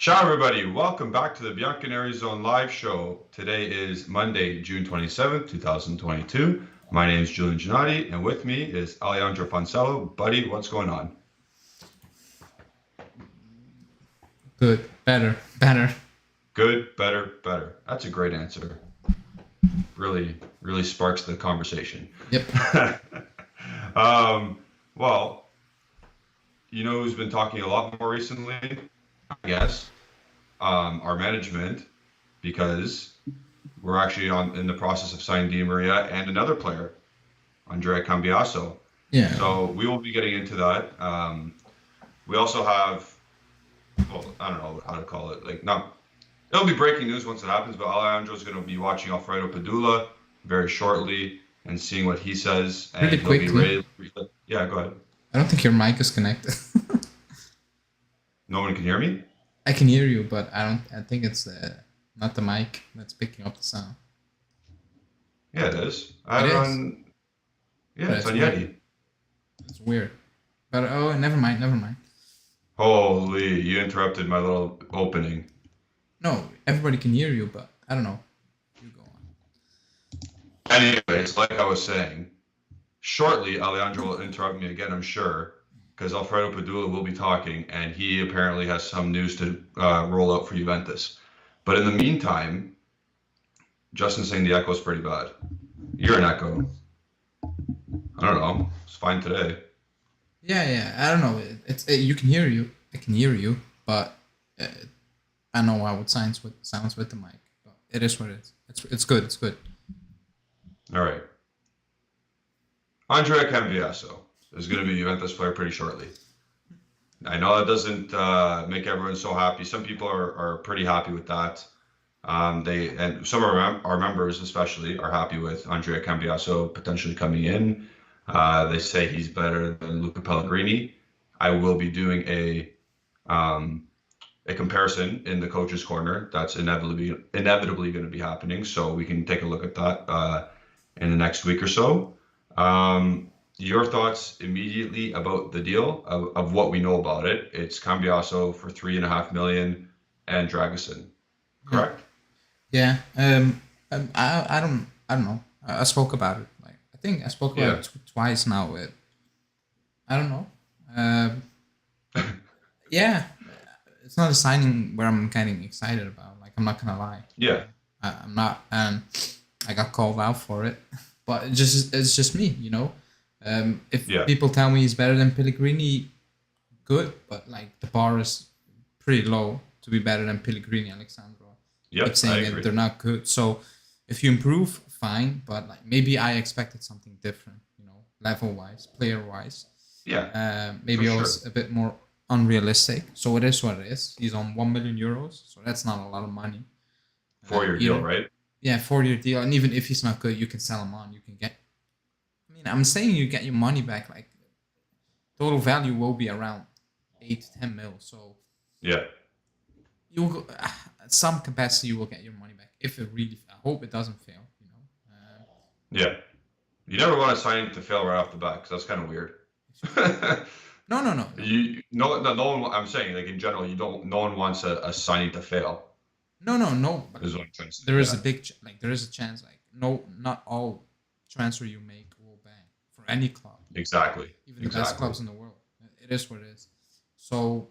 Ciao, everybody. Welcome back to the Bianconeri Zone live show. Today is Monday, June 27th, 2022. My name is Julian Gennati, and with me is Alejandro Poncello. Buddy, what's going on? Good, better. Good, better, better. That's a great answer. Really sparks the conversation. Yep. Well, you know who's been talking a lot more recently? I guess our management, because we're actually in the process of signing Di Maria and another player, Andrea Cambiaso. Yeah. So we will be getting into that. We also have, well, I don't know how to call it. It'll be breaking news once it happens, but Alejandro's going to be watching Alfredo Padula very shortly and seeing what he says. And Really he'll quickly. be ready. Yeah, go ahead. I don't think your mic is connected. No one can hear me? I can hear you, but I think it's not the mic that's picking up the sound. Yeah, it is. I have it on. Yeah, it's on Yeti. It's weird. But never mind. Holy, you interrupted my little opening. No, everybody can hear you, but I don't know. You go on. Anyways, like I was saying, shortly Alejandro will interrupt me again, I'm sure, because Alfredo Padula will be talking, and he apparently has some news to roll out for Juventus. But in the meantime, Justin's saying the echo is pretty bad. You're an echo. I don't know. It's fine today. Yeah. I don't know. You can hear you. I can hear you, but I know how it sounds with the mic. But it is what it is. It's good. It's good. All right. Andrea Cambiaso is going to be a Juventus player pretty shortly. I know that doesn't make everyone so happy. Some people are pretty happy with that. And some of our members especially are happy with Andrea Cambiaso potentially coming in. They say he's better than Luca Pellegrini. I will be doing a comparison in the coach's corner. That's inevitably going to be happening. So we can take a look at that in the next week or so. Your thoughts immediately about the deal of what we know about it. It's Cambiaso for $3.5 million and Dragusin, correct? Yeah. I don't know. I spoke about it. I think I spoke about it twice now. I don't know. Yeah. It's not a signing where I'm getting excited about. I'm not gonna lie. Yeah. I'm not. I got called out for it, but it's just me, you know. If people tell me he's better than Pellegrini, good, but the bar is pretty low to be better than Pellegrini, Alexandro. Yep, keep saying that they're not good. So if you improve, fine, but maybe I expected something different, you know, level wise, player wise. Yeah. Maybe I was a bit more unrealistic. So it is what it is. He's on €1 million, so that's not a lot of money. 4-year deal, right? Yeah, 4-year deal, and even if he's not good, you can sell him on. You can get. I mean, I'm saying you get your money back. Total value will be around 8 to 10 mil. So yeah, you will, at some capacity you will get your money back if it really. I hope it doesn't fail. You know. Yeah, you never want to sign to fail right off the bat because that's kind of weird. No. No one. I'm saying in general, no one wants a signing to fail. No. Is what I'm trying to say. There is a big there is a chance not all transfer you make will bang for any club. Exactly. Even the best clubs in the world. It is what it is. So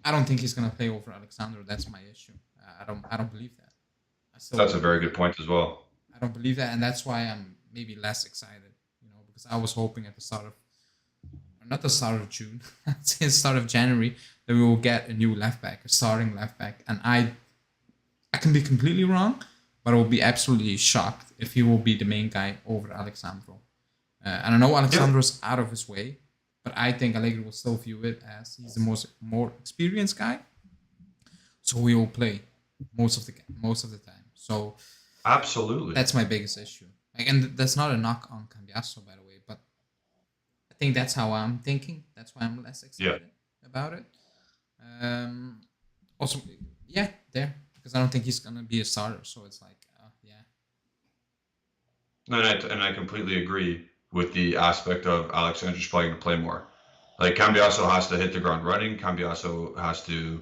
I don't think he's gonna play over Alexandro. That's my issue. I don't believe that. That's a very good point as well. I don't believe that, and that's why I'm maybe less excited. You know, because I was hoping at the start of, not the start of June, it's the start of January, that we will get a new left back, a starting left back, and I can be completely wrong, but I will be absolutely shocked if he will be the main guy over Alexandro. And I know Alexandro's out of his way, but I think Allegri will still view it as he's the more experienced guy, so he will play most of the time. So absolutely, that's my biggest issue. And that's not a knock on Cambiaso, by the way, but I think that's how I'm thinking. That's why I'm less excited about it. Also, because I don't think he's gonna be a starter. So it's And I completely agree with the aspect of Alexandro's probably going to play more. Cambiaso has to hit the ground running. Cambiaso has to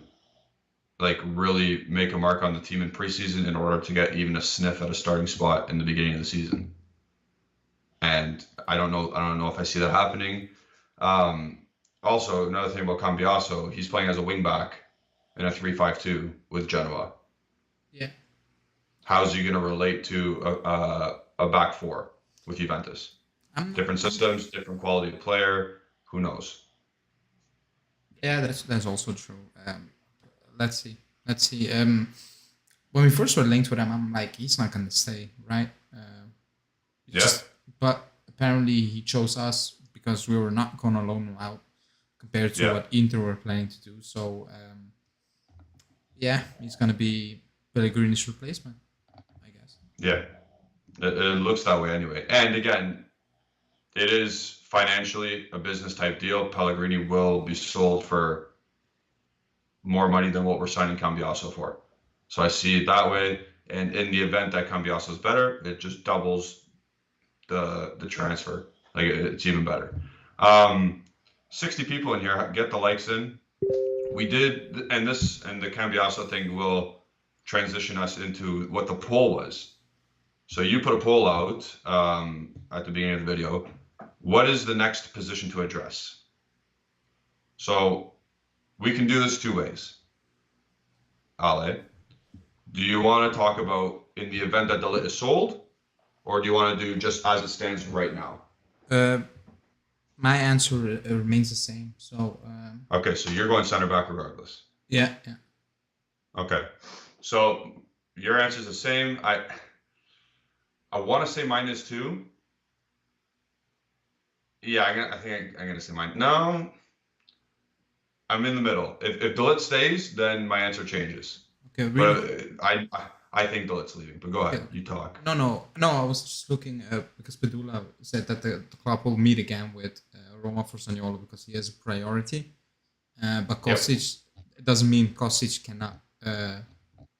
like really make a mark on the team in preseason in order to get even a sniff at a starting spot in the beginning of the season. And I don't know if I see that happening. Um, Also, another thing about Cambiaso, he's playing as a wing back in a 3-5-2 with Genoa. Yeah. How's he going to relate to a back four with Juventus? Different systems, different quality of player. Who knows? Yeah, that's also true. Let's see. Let's see. When we first were linked with him, I'm like, he's not gonna stay, right? Yeah. But apparently he chose us because we were not gonna loan him out compared to Yeah. what Inter were planning to do. So yeah, he's gonna be Pellegrini's replacement, I guess. Yeah. It looks that way anyway. And again, it is financially a business type deal. Pellegrini will be sold for more money than what we're signing Cambiaso for. So I see it that way. And in the event that Cambiaso is better, it just doubles the transfer. Like it's even better. 60 people in here. Get the likes in. We did, and the Cambiaso thing will transition us into what the poll was. So you put a poll out at the beginning of the video. What is the next position to address? So we can do this two ways. Ale, do you want to talk about in the event that De Ligt is sold, or do you want to do just as it stands right now? My answer remains the same. So Okay, so you're going center back regardless. yeah. Okay, so your answer is the same. I want to say mine is too. Yeah, I think I'm gonna say mine. No, I'm in the middle. If De Ligt stays, then my answer changes. Okay, really. But I think De Ligt's leaving. But go ahead, Okay. you talk. No. I was just looking because Padula said that the club will meet again with Roma for Zaniolo because he has a priority. But Kostic, it doesn't mean Kostic cannot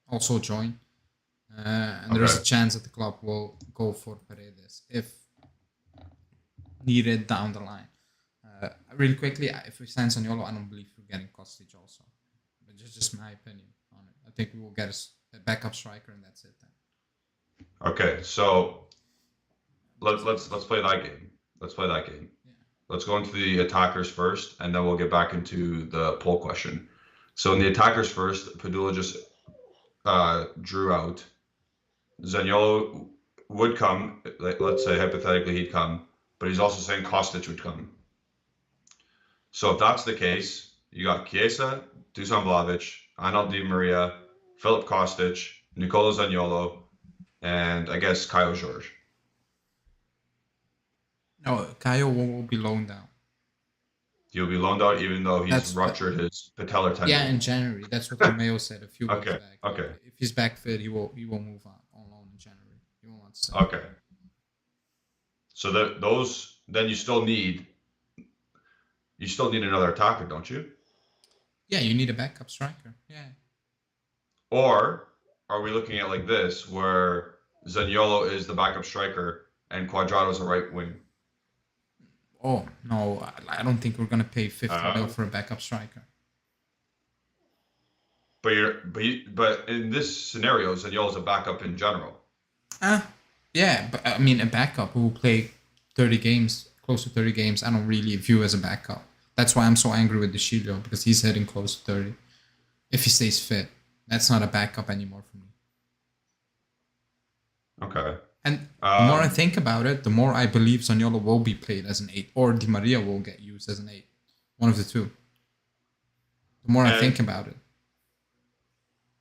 also join. And there is a chance that the club will go for Paredes if needed down the line. Really quickly, if we sign Zaniolo, I don't believe we're getting Kostic also. But just my opinion on it. I think we will get a backup striker and that's it then. Okay, so let's play that game. Let's play that game. Yeah. Let's go into the attackers first, and then we'll get back into the poll question. So in the attackers first, Padula just drew out Zaniolo would come. Let's say hypothetically he'd come, but he's also saying Kostic would come. So if that's the case, you got Chiesa, Dusan Vlahovic, Angel Di Maria, Filip Kostic, Nicola Zaniolo, and I guess Kyle George. No, Kyle will be loaned out. He'll be loaned out even though he's ruptured his patellar tendon. Yeah, in January. That's what Romeo said a few weeks back. Okay. If he's back fit, he will move on loan in January. He won't want to stay. Okay. So those then you still need another attacker, don't you? Yeah, you need a backup striker. Yeah. Or are we looking at like this, where Zaniolo is the backup striker and Cuadrado is a right wing? Oh no, I don't think we're gonna pay 50 mil for a backup striker. But in this scenario, Zaniolo is a backup in general. Yeah, but I mean a backup who will play 30 games, close to 30 games. I don't really view as a backup. That's why I'm so angry with De Ligt because he's heading close to 30. If he stays fit, that's not a backup anymore for me. Okay. And the more I think about it, the more I believe Zaniolo will be played as an 8 or Di Maria will get used as an 8. One of the two. The more I think about it.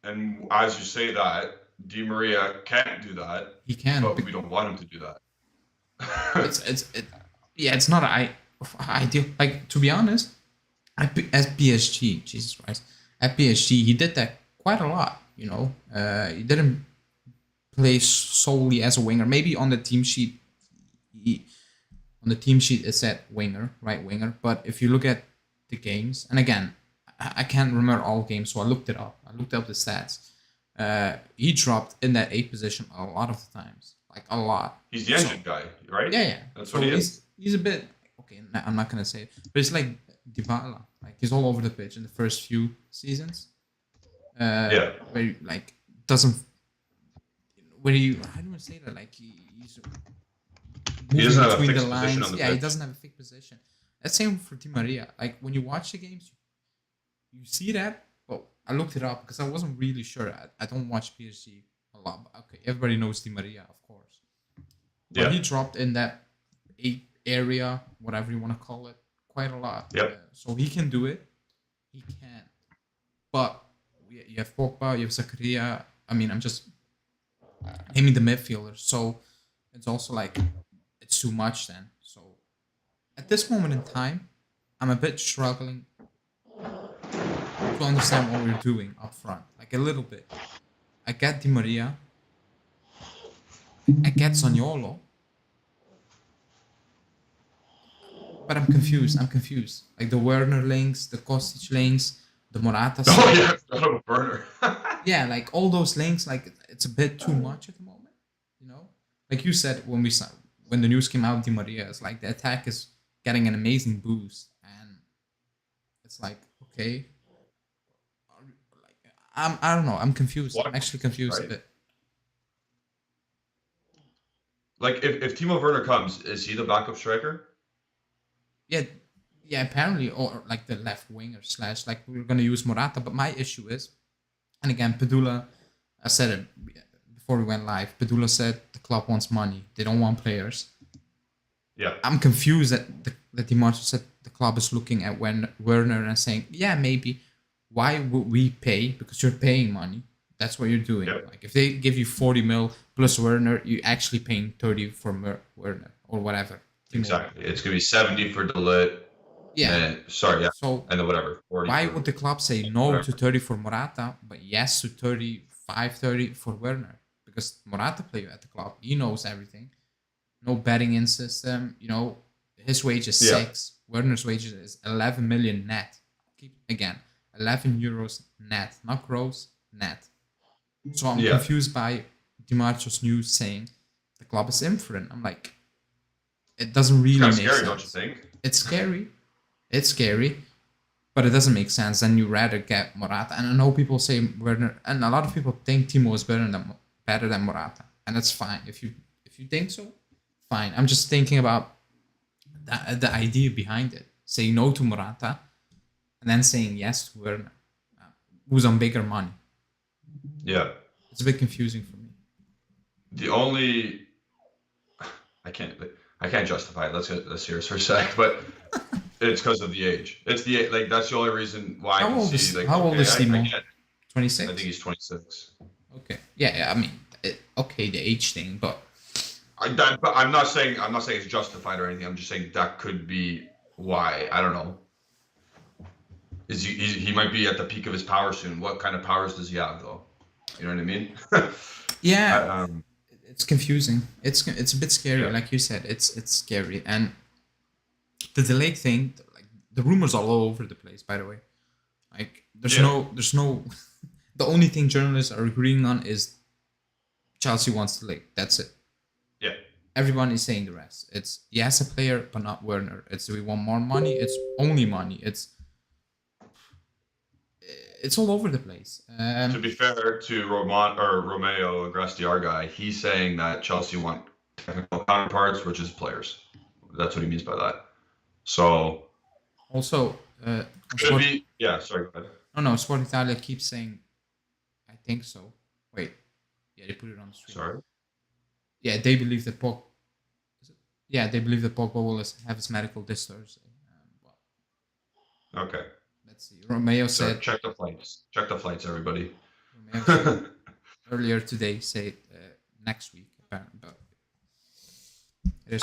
And as you say that, Di Maria can't do that. He can. But we don't want him to do that. It's not ideal. Like, to be honest, at PSG, Jesus Christ, at PSG, he did that quite a lot, you know. He didn't play solely as a winger. Maybe on the team sheet, it said winger, right winger. But if you look at the games, and again, I can't remember all games, so I looked it up. I looked up the stats. He dropped in that 8 position a lot of the times, like a lot. He's the engine guy, right? Yeah. That's what he is. He's a bit okay. I'm not gonna say it, but it's like Dybala. Like he's all over the pitch in the first few seasons. Yeah. where like doesn't where you how do I say that like he's He moving doesn't have a between the fixed position on lines. the Yeah, he pitch. doesn't have a fixed position. That's same for Di Maria. Like when you watch the games, you see that. Well, I looked it up because I wasn't really sure. I don't watch PSG a lot. But okay, everybody knows Di Maria, of course. But Yeah. he dropped in that 8 area, whatever you want to call it, quite a lot. Yep. So he can do it. He can. But you have Pogba, you have Zakaria. I mean, I'm just naming the midfielders. So it's also like it's too much then. So at this moment in time, I'm a bit struggling to understand what we're doing up front. Like a little bit. I get Di Maria. I get Zaniolo. But I'm confused. I'm confused. Like the Werner links, the Kostic links, the Morata Oh stuff. yeah, Donovan Burner. Yeah, like all those links, like it's a bit too much at the moment. You know, like you said when the news came out, Di Maria is like the attack is getting an amazing boost, and it's like okay, like I don't know. I'm confused. I'm What? actually confused a Right? bit. Like if Timo Werner comes, is he the backup striker? Yeah, yeah. Apparently, or like the left winger slash like we're gonna use Morata, but my issue is, and again, Padula, I said it before we went live. Padula said the club wants money. They don't want players. Yeah. I'm confused that Di Marzio said the club is looking at Werner and saying, yeah, maybe. Why would we pay? Because you're paying money. That's what you're doing. Yep. Like if they give you 40 mil plus Werner, you actually paying 30 for Werner or whatever. Exactly. It's gonna be 70 for De Ligt, Yeah. and sorry, yeah, So and then whatever 40 why for would the club say no to whatever. 30 for Morata, but yes to 35, 30 for Werner? Because Morata played at the club. He knows everything. No betting in system. You know, his wage is Yeah. 6. Werner's wages is 11 million net. Keep again, 11 euros net, not gross, net. So I'm Yeah. confused by Di Marzio's news saying the club is influent. I'm like, it doesn't It's really kind of make scary, sense. don't you think? It's scary. It's scary, but it doesn't make sense. Then you rather get Morata. And I know people say Werner, and a lot of people think Timo is better than Morata, and that's fine. If you think so, fine. I'm just thinking about the idea behind it. Saying no to Morata, and then saying yes to Werner, who's on bigger money. Yeah. It's a bit confusing for me. The only I can't justify it. Let's get serious for a sec, but it's because of the age. It's the like that's the only reason why I How can old see is like how old okay, is I Timo? get it. I 26. think he's 26. Okay. Yeah. I mean, okay, the age thing, but But I'm not saying it's justified or anything. I'm just saying that could be why. I don't know. Is he might be at the peak of his power soon. What kind of powers does he have though? You know what I mean? yeah, um, it's confusing. It's a bit scary, yeah, like you said. It's scary, and the delay thing, like the rumors all over the place. By the way, like yeah, there's no. The only thing journalists are agreeing on is Chelsea wants delay. That's it. yeah. Everyone is saying the rest. It's yes, a player, but not Werner. It's we want more money. It's only money. It's all over the place. To be fair to Romeo Agresti, our guy, he's saying that Chelsea want technical counterparts, which is players. That's what he means by that. So Also, could it be? Yeah, sorry. Go ahead. no, Sport Italia keeps saying, I think so. Wait, yeah, they put it on the stream. Sorry. Yeah, they believe that Pogba. Yeah, they believe that Pogba will have his medical this Thursday. Okay. Let's see. Romeo So said. check the flights. Check the flights, everybody. Romeo said earlier today, say next week apparently, but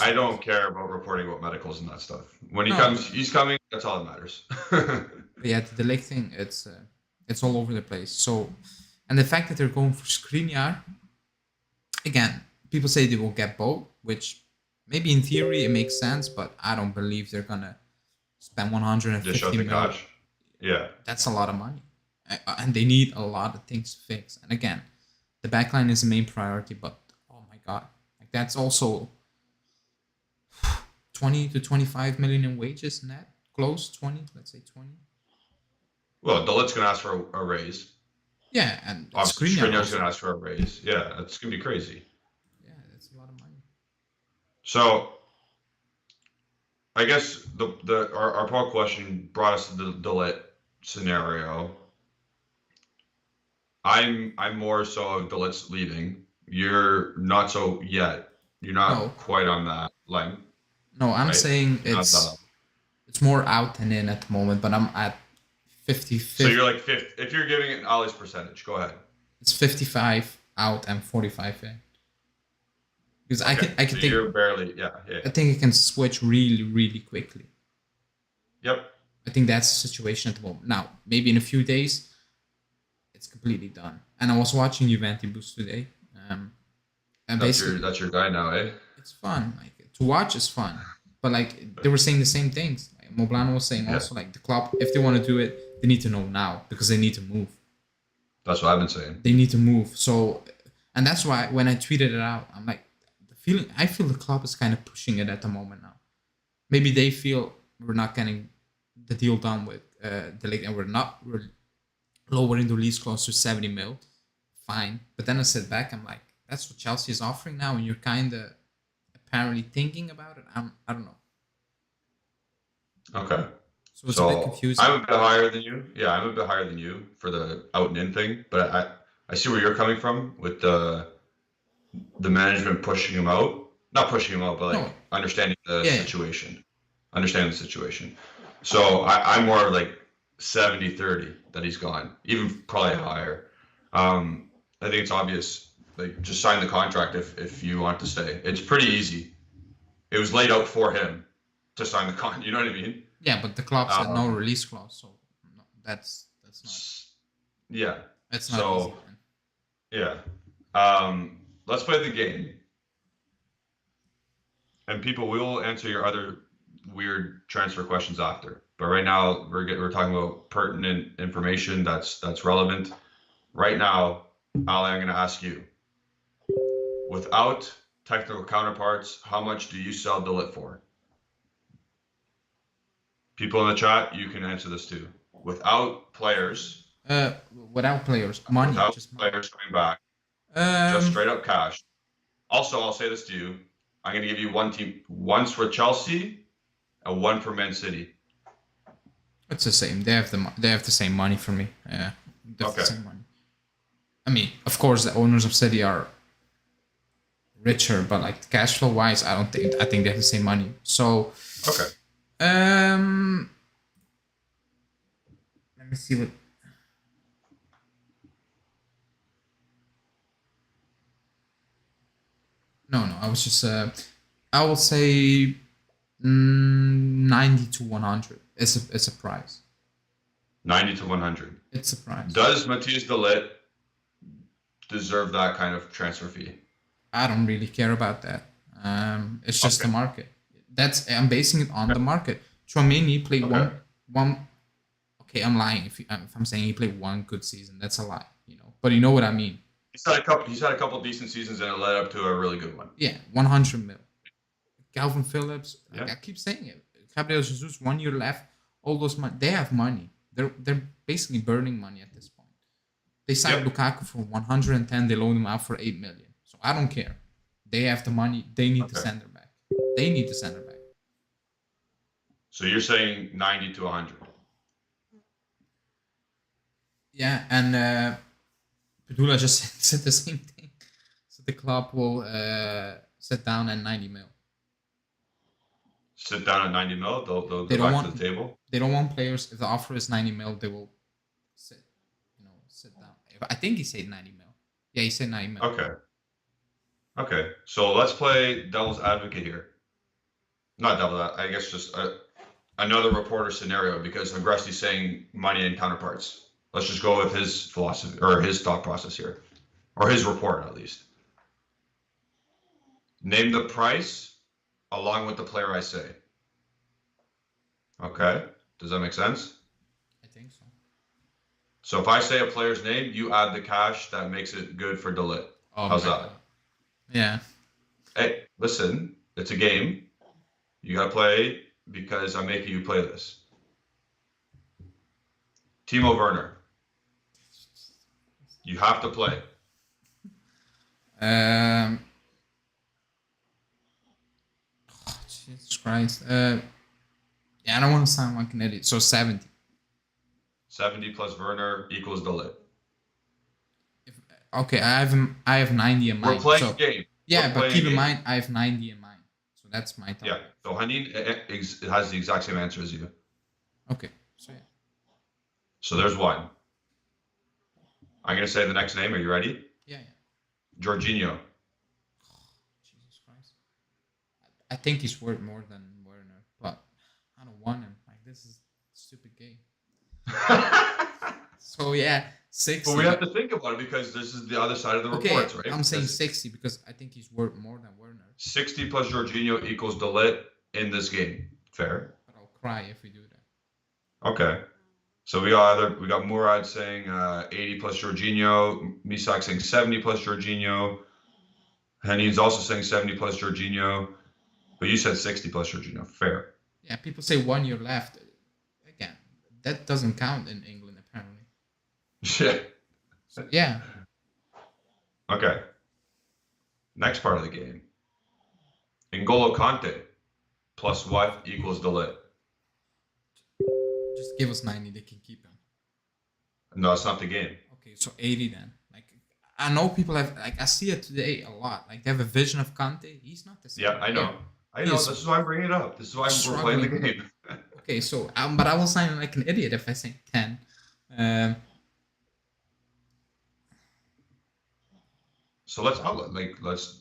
I don't care about reporting about medicals and that stuff. When he No. comes, he's coming. That's all that matters. But yeah, the leg thing, it's all over the place. So, and the fact that they're going for Skriniar, again, people say they will get both, which maybe in theory it makes sense, but I don't believe they're gonna spend Just shut 150 the mil. cash. Yeah. That's a lot of money, and they need a lot of things fixed. And again, the backline is the main priority, but oh my god, like that's also 20 to 25 million in wages net, close 20, let's say 20. Well, Dalit's gonna ask for a raise. Yeah, and Obviously, Skriniar Skriniar's going also. to ask for a raise. Yeah, it's going to be crazy. Yeah, that's a lot of money. So I guess our poll question brought us to the Delit scenario. I'm more so of Delit's leaving. You're not so yet. You're No, not quite on that line, no, I'm right? saying You're not that level. it's more out than in at the moment, but I'm at So 55. you're like fifth. If you're giving it Ali's percentage, go ahead. It's 55 out and 45 in. Because Okay. I So can think you're barely, yeah, yeah. I think it can switch really, really quickly. Yep. I think that's the situation at the moment. Now, maybe in a few days, it's completely done. And I was watching Juventus today, and basically, That's your guy now, eh? it's fun. Like to watch is fun, but like they were saying the same things. Like Moblano was saying Yeah. also, like the club, if they want to do it, they need to know now because they need to move. That's what I've been saying. They need to move. So, and that's why when I tweeted it out, I'm like, I feel the club is kind of pushing it at the moment now. Maybe they feel we're not getting the deal done with the league, and we're lowering the release clause to 70 mil. Fine, but then I sit back, I'm like, that's what Chelsea is offering now, and you're kind of apparently thinking about it. I don't know. Okay. So it's a bit So confusing. I'm a bit higher than you. Yeah, I'm a bit higher than you for the out and in thing. But I see where you're coming from with the management pushing him out. Not pushing him out, but like No. understanding the Yeah. situation. Understanding the situation. So I'm more like 70-30 that he's gone. Even probably higher. I think it's obvious. Like just sign the contract if you want to stay. It's pretty easy. It was laid out for him to sign the con. You know what I mean? Yeah, but the club said no Um, release clause, so no, that's yeah. not easy. So Man. yeah. Let's play the game, and people will answer your other weird transfer questions after. But right now we're talking about pertinent information that's relevant. Right now, Ali, I'm going to ask you. Without technical counterparts, how much do you sell Delit for? People in the chat, you can answer this too. Without players, Without players, money, without just money. players coming back, just straight up cash. Also, I'll say this to you. I'm going to give you one team, once for Chelsea and one for Man City. It's the same. They have the same money for me. Yeah, they have the same money. I mean, of course, the owners of City are richer, but like cash flow wise, I think they have the same money. So okay. Let me see what. No, I was just. I will say 90 to 100. It's a price. 90 to 100. It's a price. Does Matthijs de Ligt deserve that kind of transfer fee? I don't really care about that. It's just the market. I'm basing it on the market. Tchouaméni played one. Okay, I'm lying if I'm saying he played one good season. That's a lie, But you know what I mean. He's had a couple decent seasons and it led up to a really good one. Yeah, 100 mil. Calvin Phillips. Yeah. I keep saying it. Gabriel Jesus, 1 year left. All those money. They have money. They're basically burning money at this point. They signed Lukaku for 110. They loaned him out for 8 million. So I don't care. They have the money. They need the center back. They need the center back. So you're saying 90 to 100. Yeah, and Padula just said the same thing. So the club will sit down at 90 mil. Sit down at 90 mil. They'll go back to the table. They don't want players. If the offer is 90 mil, they will sit down. I think he said 90 mil. Yeah, he said 90 mil. Okay. So let's play devil's advocate here. Not devil, I guess just another reporter scenario because Agresti's saying money and counterparts. Let's just go with his philosophy or his thought process here, or his report at least. Name the price along with the player I say. Okay, does that make sense? I think so. So if I say a player's name, you add the cash that makes it good for De Ligt. How's that? Yeah. Hey, listen, it's a game. You gotta play because I'm making you play this. Timo Werner. You have to play. Oh, Jesus Christ. Yeah, I don't want to sound like an idiot. So 70. 70 plus Werner equals De Ligt. Okay, I have 90 in mind. We're playing so, a game. Yeah, but keep in mind, I have 90 in mind. So that's my target. Yeah, so Hanin has the exact same answer as you. Okay, so yeah. So there's one. I'm going to say the next name. Are you ready? Yeah. Jorginho. Jesus Christ. I think he's worth more than Werner, but I don't want him. Like, this is a stupid game. So yeah, 60. But we have to think about it because this is the other side of the reports, right? I'm saying 60 because I think he's worth more than Werner. 60 plus Jorginho equals De Ligt in this game. Fair. But I'll cry if we do that. Okay. So we got Murad saying 80 plus Jorginho, Misak saying 70 plus Jorginho, Hanin's also saying 70 plus Jorginho, but you said 60 plus Jorginho. Fair. Yeah, people say 1 year left. Again, that doesn't count in England apparently. Shit. So, yeah. Okay. Next part of the game. N'Golo Kante plus what equals De Ligt? Just give us 90, they can keep him. No, it's not the game. Okay, so 80 then. Like, I know people have, like, I see it today a lot. Like, they have a vision of Kante. He's not the same. Yeah, I know. Yeah. I know. This is why I'm bringing it up. This is why we're playing the game. Okay, so, but I will sound like an idiot if I say 10. So let's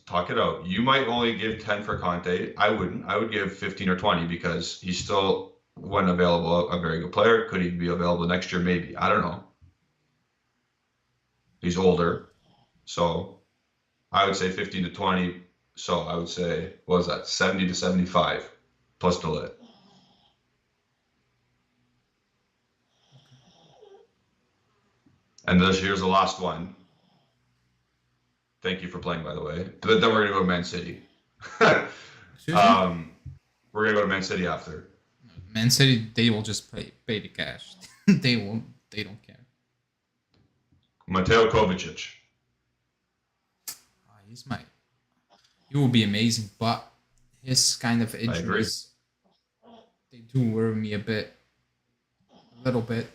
talk it out. You might only give 10 for Conte. I wouldn't. I would give 15 or 20 because he's still, when available, a very good player. Could he be available next year? Maybe. I don't know. He's older. So I would say 15 to 20. So I would say, what was that? 70 to 75 plus De Ligt. And here's the last one. Thank you for playing, by the way. But then we're going to go to Man City. We're going to go to Man City after. Man City, they will just pay the cash. They don't care. Mateo Kovacic. He will be amazing, but his kind of injuries, they do worry me a little bit.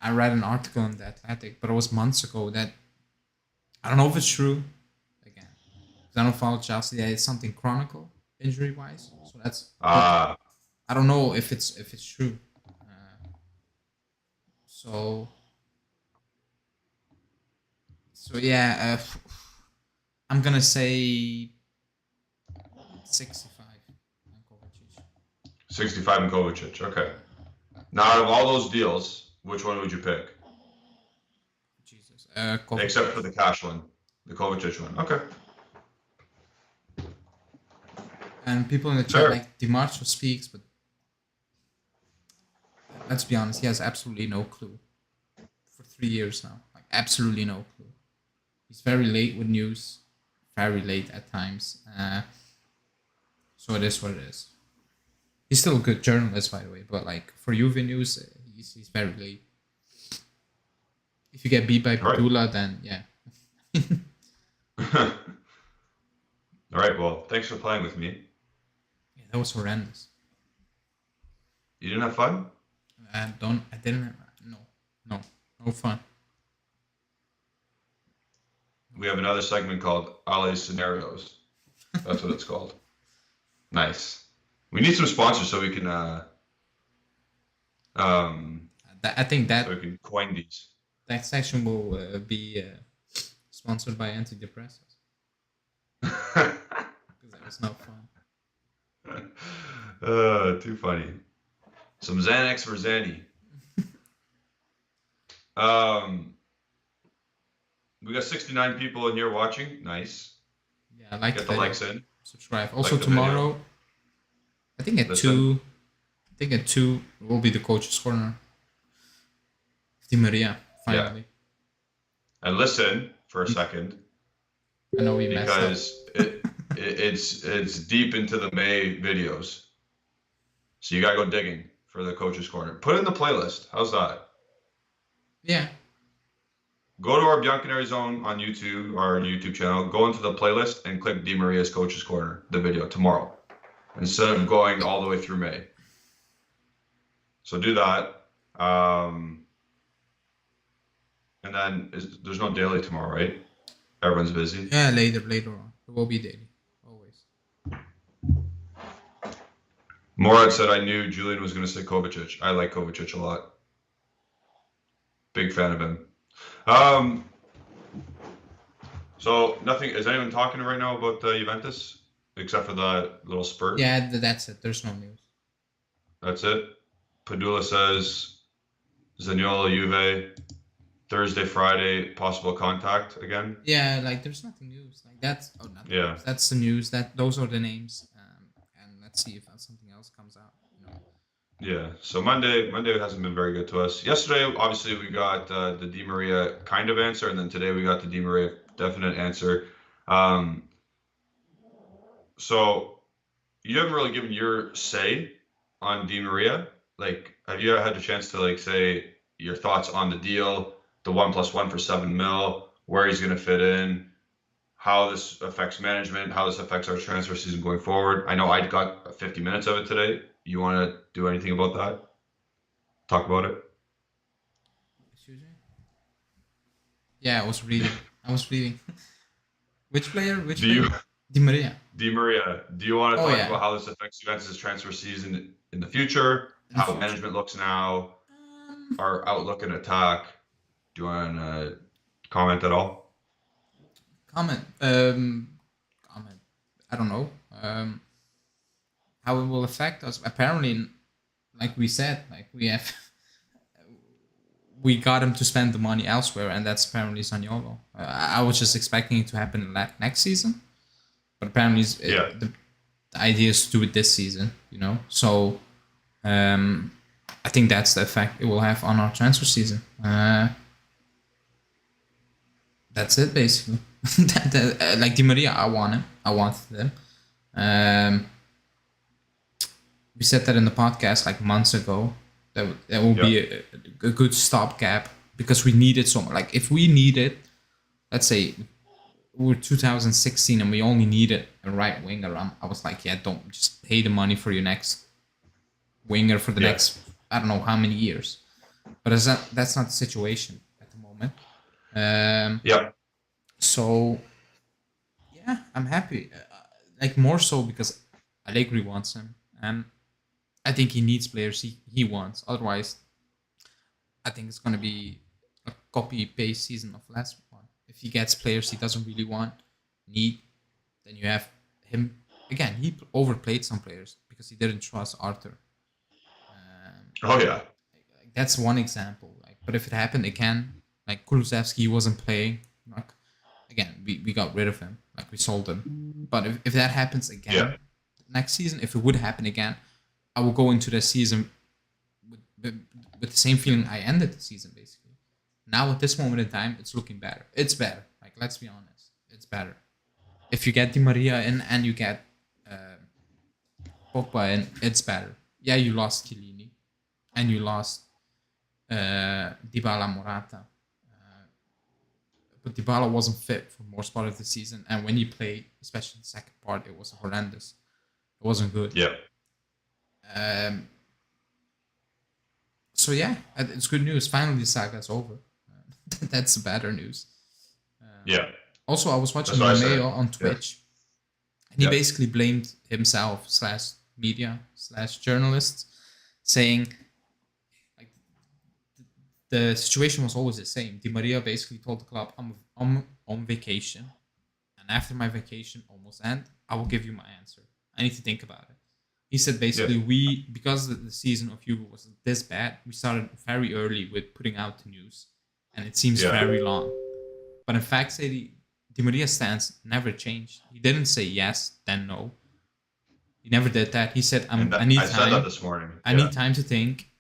I read an article on The Athletic, but it was months ago that, I don't know if it's true, again, because I don't follow Chelsea, that it's something chronicle, injury-wise, so that's, I don't know if it's true. So yeah, I'm gonna say 65 on Kovacic. 65 and Kovacic, okay. Now, out of all those deals, which one would you pick? Jesus. Except for the cash one, the Kovacic one. Okay. And people in the chat, like, DiMarcio speaks, but let's be honest, he has absolutely no clue. For 3 years now. Like, absolutely no clue. He's very late with news. Very late at times. So it is what it is. He's still a good journalist, by the way, but, like, for Juve news, he's very late. If you get beat by Padula, then yeah. All right, well, thanks for playing with me. Yeah, that was horrendous. You didn't have fun? I didn't have, no fun. We have another segment called Ali's Scenarios. That's what it's called. Nice. We need some sponsors so we can I think that so we can coin these. That section will be sponsored by antidepressants. Because that was no fun. Too funny. Some Xanax for Zanny. We got 69 people in here watching. Nice. Yeah, I like Get the likes in. Subscribe. Also tomorrow, I think at 2 will be the coach's corner. Di Maria, finally. Yeah. And listen for a second. I know we messed up. Because it's deep into the May videos. So you gotta go digging for the coach's corner. Put it in the playlist. How's that? Yeah. go to our Bianconeri Zone on YouTube, our YouTube channel. Go into the playlist and click Di Maria's Coach's Corner, the video tomorrow, instead of going all the way through May. So do that. And then there's no daily tomorrow, right? Everyone's busy. Yeah, later on. It will be daily. Always. Morad said I knew Julian was going to say Kovacic. I like Kovacic a lot. Big fan of him. So nothing. Is anyone talking right now about Juventus except for the little spurt? Yeah, that's it. There's no news. That's it. Padula says Zaniolo, Juve, Thursday, Friday, possible contact again. Yeah, like there's nothing news. Like that's nothing. Yeah. News. That's the news. Those are the names. And let's see if something else comes out. Yeah. So Monday hasn't been very good to us. Yesterday, obviously, we got the Di Maria kind of answer, and then today we got the Di Maria definite answer. So you haven't really given your say on Di Maria. Like, have you had a chance to like say your thoughts on the deal, the 1+1 for $7 million, where he's going to fit in, how this affects management, how this affects our transfer season going forward? I know I got 50 minutes of it today. You want to do anything about that? Talk about it? Excuse me? Yeah, I was reading. Which player? Di Maria. Di Maria. Do you want to talk about how this affects Juventus' transfer season in the future? How management looks now? Our outlook and attack? Do you want to comment at all? Comment. I don't know. How it will affect us? Apparently, like we said, like we got him to spend the money elsewhere, and that's apparently Zaniolo. I was just expecting it to happen next season, but apparently the idea is to do it this season. So I think that's the effect it will have on our transfer season. That's it basically. Like Di Maria, I wanted him. We said that in the podcast like months ago. That will be a good stopgap because we need it so much. Like if we needed, let's say we're 2016 and we only needed a right winger, I was like, don't just pay the money for your next winger for the next I don't know how many years. But that's not the situation at the moment. So I'm happy. Like more so because Allegri wants him, and I think he needs players he wants. Otherwise, I think it's gonna be a copy-paste season of last one. If he gets players he doesn't really need, then you have him again. He overplayed some players because he didn't trust Arthur. That's one example. Like, but if it happened again, like Kulusevski, he wasn't playing. Like, again, we got rid of him. Like we sold him. But if that happens again next season, if it would happen again, I will go into the season with the same feeling I ended the season, basically. Now, at this moment in time, it's looking better. It's better. Like, let's be honest. It's better. If you get Di Maria in and you get Pogba in, it's better. Yeah, you lost Chiellini. And you lost Dybala, Morata. But Dybala wasn't fit for most part of the season. And when he played, especially the second part, it was horrendous. It wasn't good. So it's good news. Finally, the saga's over. That's better news. Also, I was watching Romeo on Twitch, and he basically blamed himself / media / journalists, saying like the situation was always the same. Di Maria basically told the club, "I'm on vacation, and after my vacation almost end, I will give you my answer. I need to think about it." He said basically because the season of Juve was this bad, we started very early with putting out the news, and it seems very long. But in fact, Di Maria's stance never changed. He didn't say yes, then no. He never did that. He said, I need time. I said that this morning. I need time to think,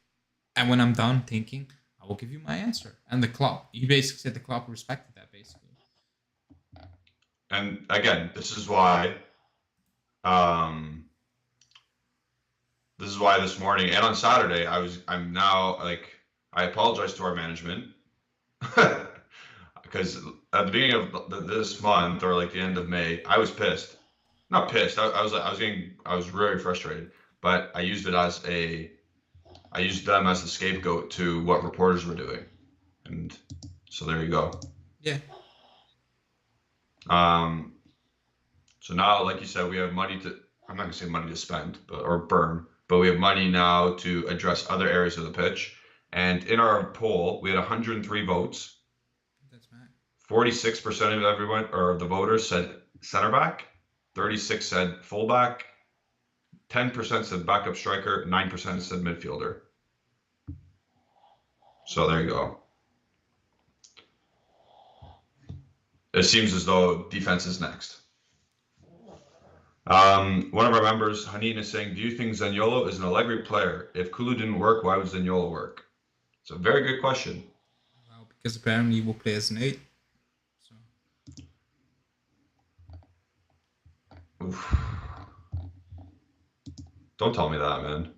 and when I'm done thinking, I will give you my answer. And the club, he basically said the club respected that, basically. And again, this is why this morning and on Saturday I'm now like I apologize to our management because at the beginning of this month or like the end of May, I was pissed. Not pissed. I was very frustrated. But I used them as the scapegoat to what reporters were doing, and so there you go. Yeah. So now, like you said, we have money to. I'm not gonna say money to spend, or burn, but we have money now to address other areas of the pitch. And in our poll, we had 103 votes. That's mad. 46% of everyone or the voters said center back, 36 said fullback, 10% said backup striker, 9% said midfielder. So there you go. It seems as though defense is next. One of our members, Hanin, is saying, do you think Zaniolo is an Allegri player? If Kulu didn't work, why would Zaniolo work? It's a very good question. Well, because apparently he will play as an 8. So. Oof. Don't tell me that, man.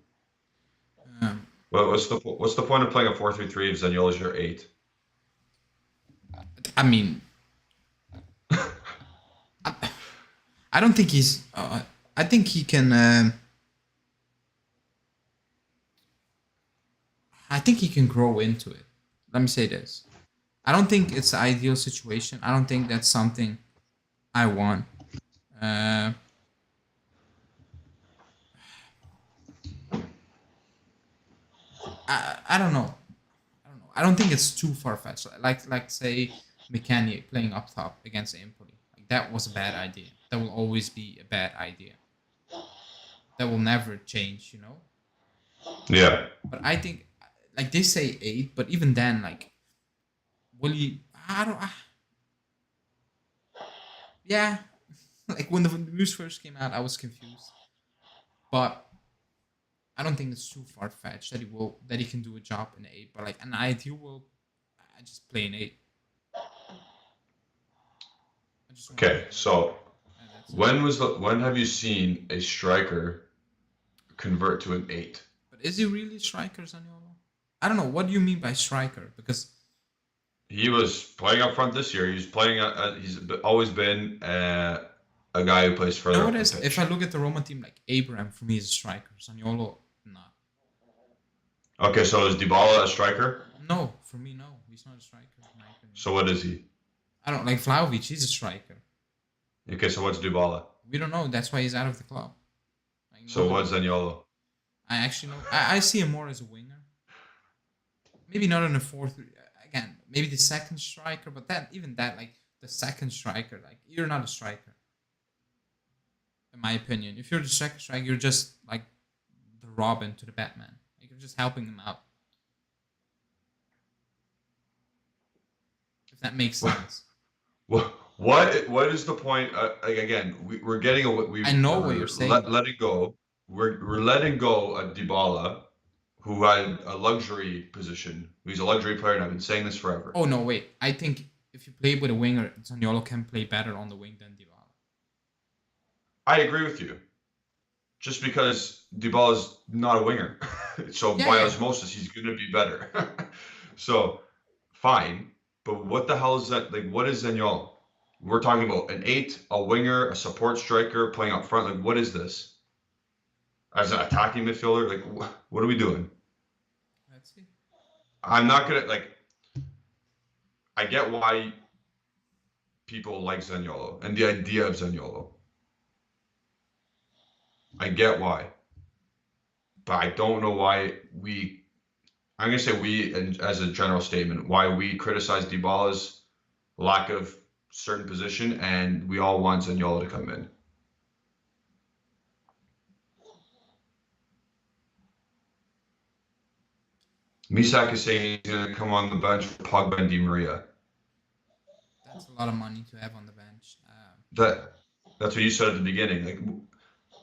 What's the point of playing a 4-3-3 if Zaniolo's your 8? I mean, I don't think he's. I think he can. I think he can grow into it. Let me say this. I don't think it's the ideal situation. I don't think that's something I want. I don't know. I don't think it's too far fetched. Like say McKennie playing up top against Empoli. Like that was a bad idea. That will always be a bad idea. That will never change, you know. Yeah. But I think, like they say 8, but even then, like, will he? I don't. Yeah, like when the news first came out, I was confused. But I don't think it's too far fetched that he can do a job in 8. But like an ideal world, I just play an 8. Okay, so when have you seen a striker convert to an 8? But is he really a striker, Zaniolo? I don't know. What do you mean by striker? Because he was playing up front this year. He's playing. He's always been a guy who plays further. No, if I look at the Roma team, like Abraham for me is a striker. Zaniolo, not. Okay, so is Dybala a striker? No, for me, no. He's not a striker. In my opinion. So what is he? I don't like Vlahovic. He's a striker. Okay, so what's Dybala? We don't know. That's why he's out of the club. Like, so what's Zaniolo? I actually know. I see him more as a winger. Maybe not in a 4-3. Again, maybe the second striker, but like the second striker, like you're not a striker. In my opinion, if you're the second striker, you're just like the Robin to the Batman. Like you're just helping them out. If that makes sense. What is the point? Like again, we're getting I know what you're saying. Letting go. We're letting go of Dybala, who had a luxury position. He's a luxury player, and I've been saying this forever. Oh no, wait! I think if you play with a winger, Zaniolo can play better on the wing than Dybala. I agree with you. Just because Dybala is not a winger, so by osmosis he's going to be better. So, fine. But what the hell is that? Like, what is Zaniolo? We're talking about an 8, a winger, a support striker playing up front. Like, what is this? As an attacking midfielder? Like, what are we doing? Let's see. I'm not going to, like, I get why people like Zaniolo and the idea of Zaniolo. I get why. But I don't know why I'm going to say we, as a general statement, why we criticize Dybala's lack of certain position and we all want Zaniolo to come in. Misak is saying he's going to come on the bench for Pogba and Di Maria. That's a lot of money to have on the bench. That's what you said at the beginning.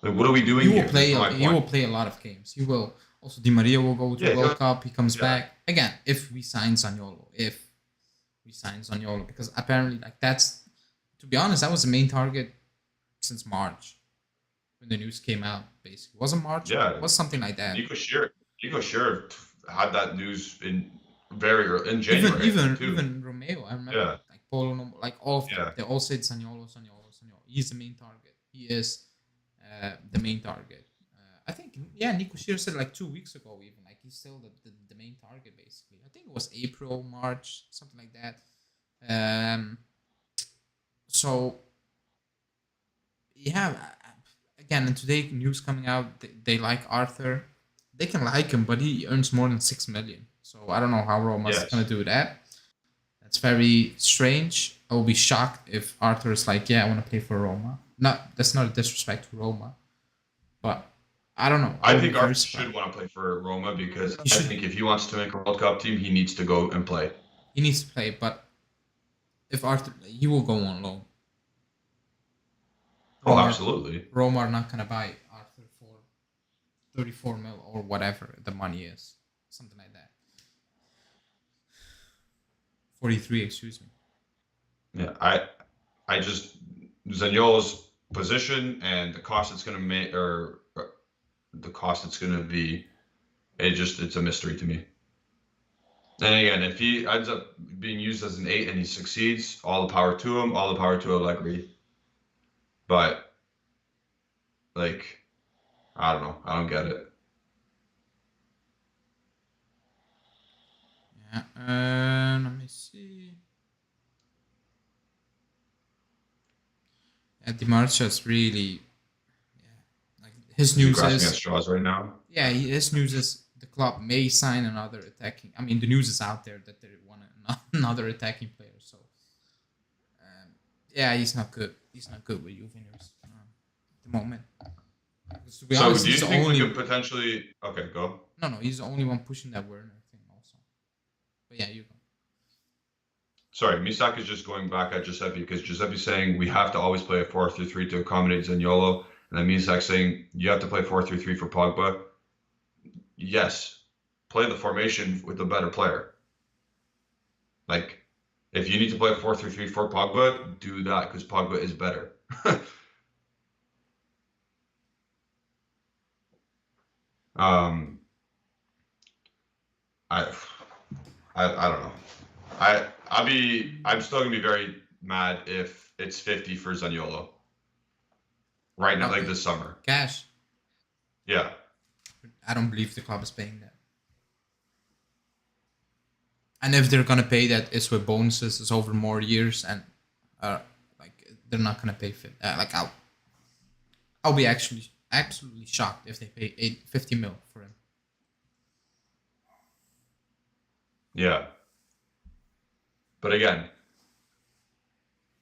Like what are we doing here? He will play a lot of games. He will. Also, Di Maria will go to the World Cup. He comes back. Again, if we sign Zaniolo. Because apparently, like that's, to be honest, that was the main target since March. When the news came out, basically. Was it March? Yeah. It was something like that. Nico Scherer had that news in very early, in January. Even Romeo, I remember. Yeah. Like Polo, like all of them. Yeah. They all said Zaniolo. He's the main target. He is the main target. I think, Nico Shearer said like 2 weeks ago, even like he's still the main target basically. I think it was April, March, something like that. So yeah, again, and today news coming out, they like Arthur. They can like him, but he earns more than 6 million. So I don't know how Roma's Yes. gonna do that. That's very strange. I will be shocked if Arthur is like, yeah, I want to play for Roma. That's not a disrespect to Roma, but I don't know. I think Arthur should want to play for Roma because I think if he wants to make a World Cup team, he needs to go and play. He needs to play, but if Arthur, he will go on loan. Oh, absolutely. Roma are not gonna buy Arthur for 34 mil or whatever the money is, something like that. 43, excuse me. Yeah, I just Zaniolo's position and the cost it's gonna make, or the cost it's gonna be, it's a mystery to me. And again, if he ends up being used as an 8 and he succeeds, all the power to him, all the power to Allegri. But like, I don't know, I don't get it. Yeah, let me see. Yeah, Di Marcia's really, like his news Grasping is at straws right now. Yeah, his news is the club may sign another attacking. I mean, the news is out there that they want another attacking player. So, yeah, he's not good. He's not good with Juventus at the moment. To be honest, do you he's the think only. we could potentially? Okay, go. No, he's the only one pushing that Werner thing also. But yeah, you go. Sorry, Misak is just going back at Giuseppe because Giuseppe's saying we have to always play a 4-3-3 to accommodate Zaniolo, and then Misak saying you have to play 4-3-3 for Pogba. Yes, play the formation with a better player. Like, if you need to play 4-3-3 for Pogba, do that because Pogba is better. I don't know. I'm still gonna be very mad if it's 50 for Zaniolo. Right now, like this summer. Cash. Yeah. I don't believe the club is paying that. And if they're gonna pay that, it's with bonuses. It's over more years, and like they're not gonna pay. I'll be actually absolutely shocked if they pay 50 mil for him. Yeah. But again,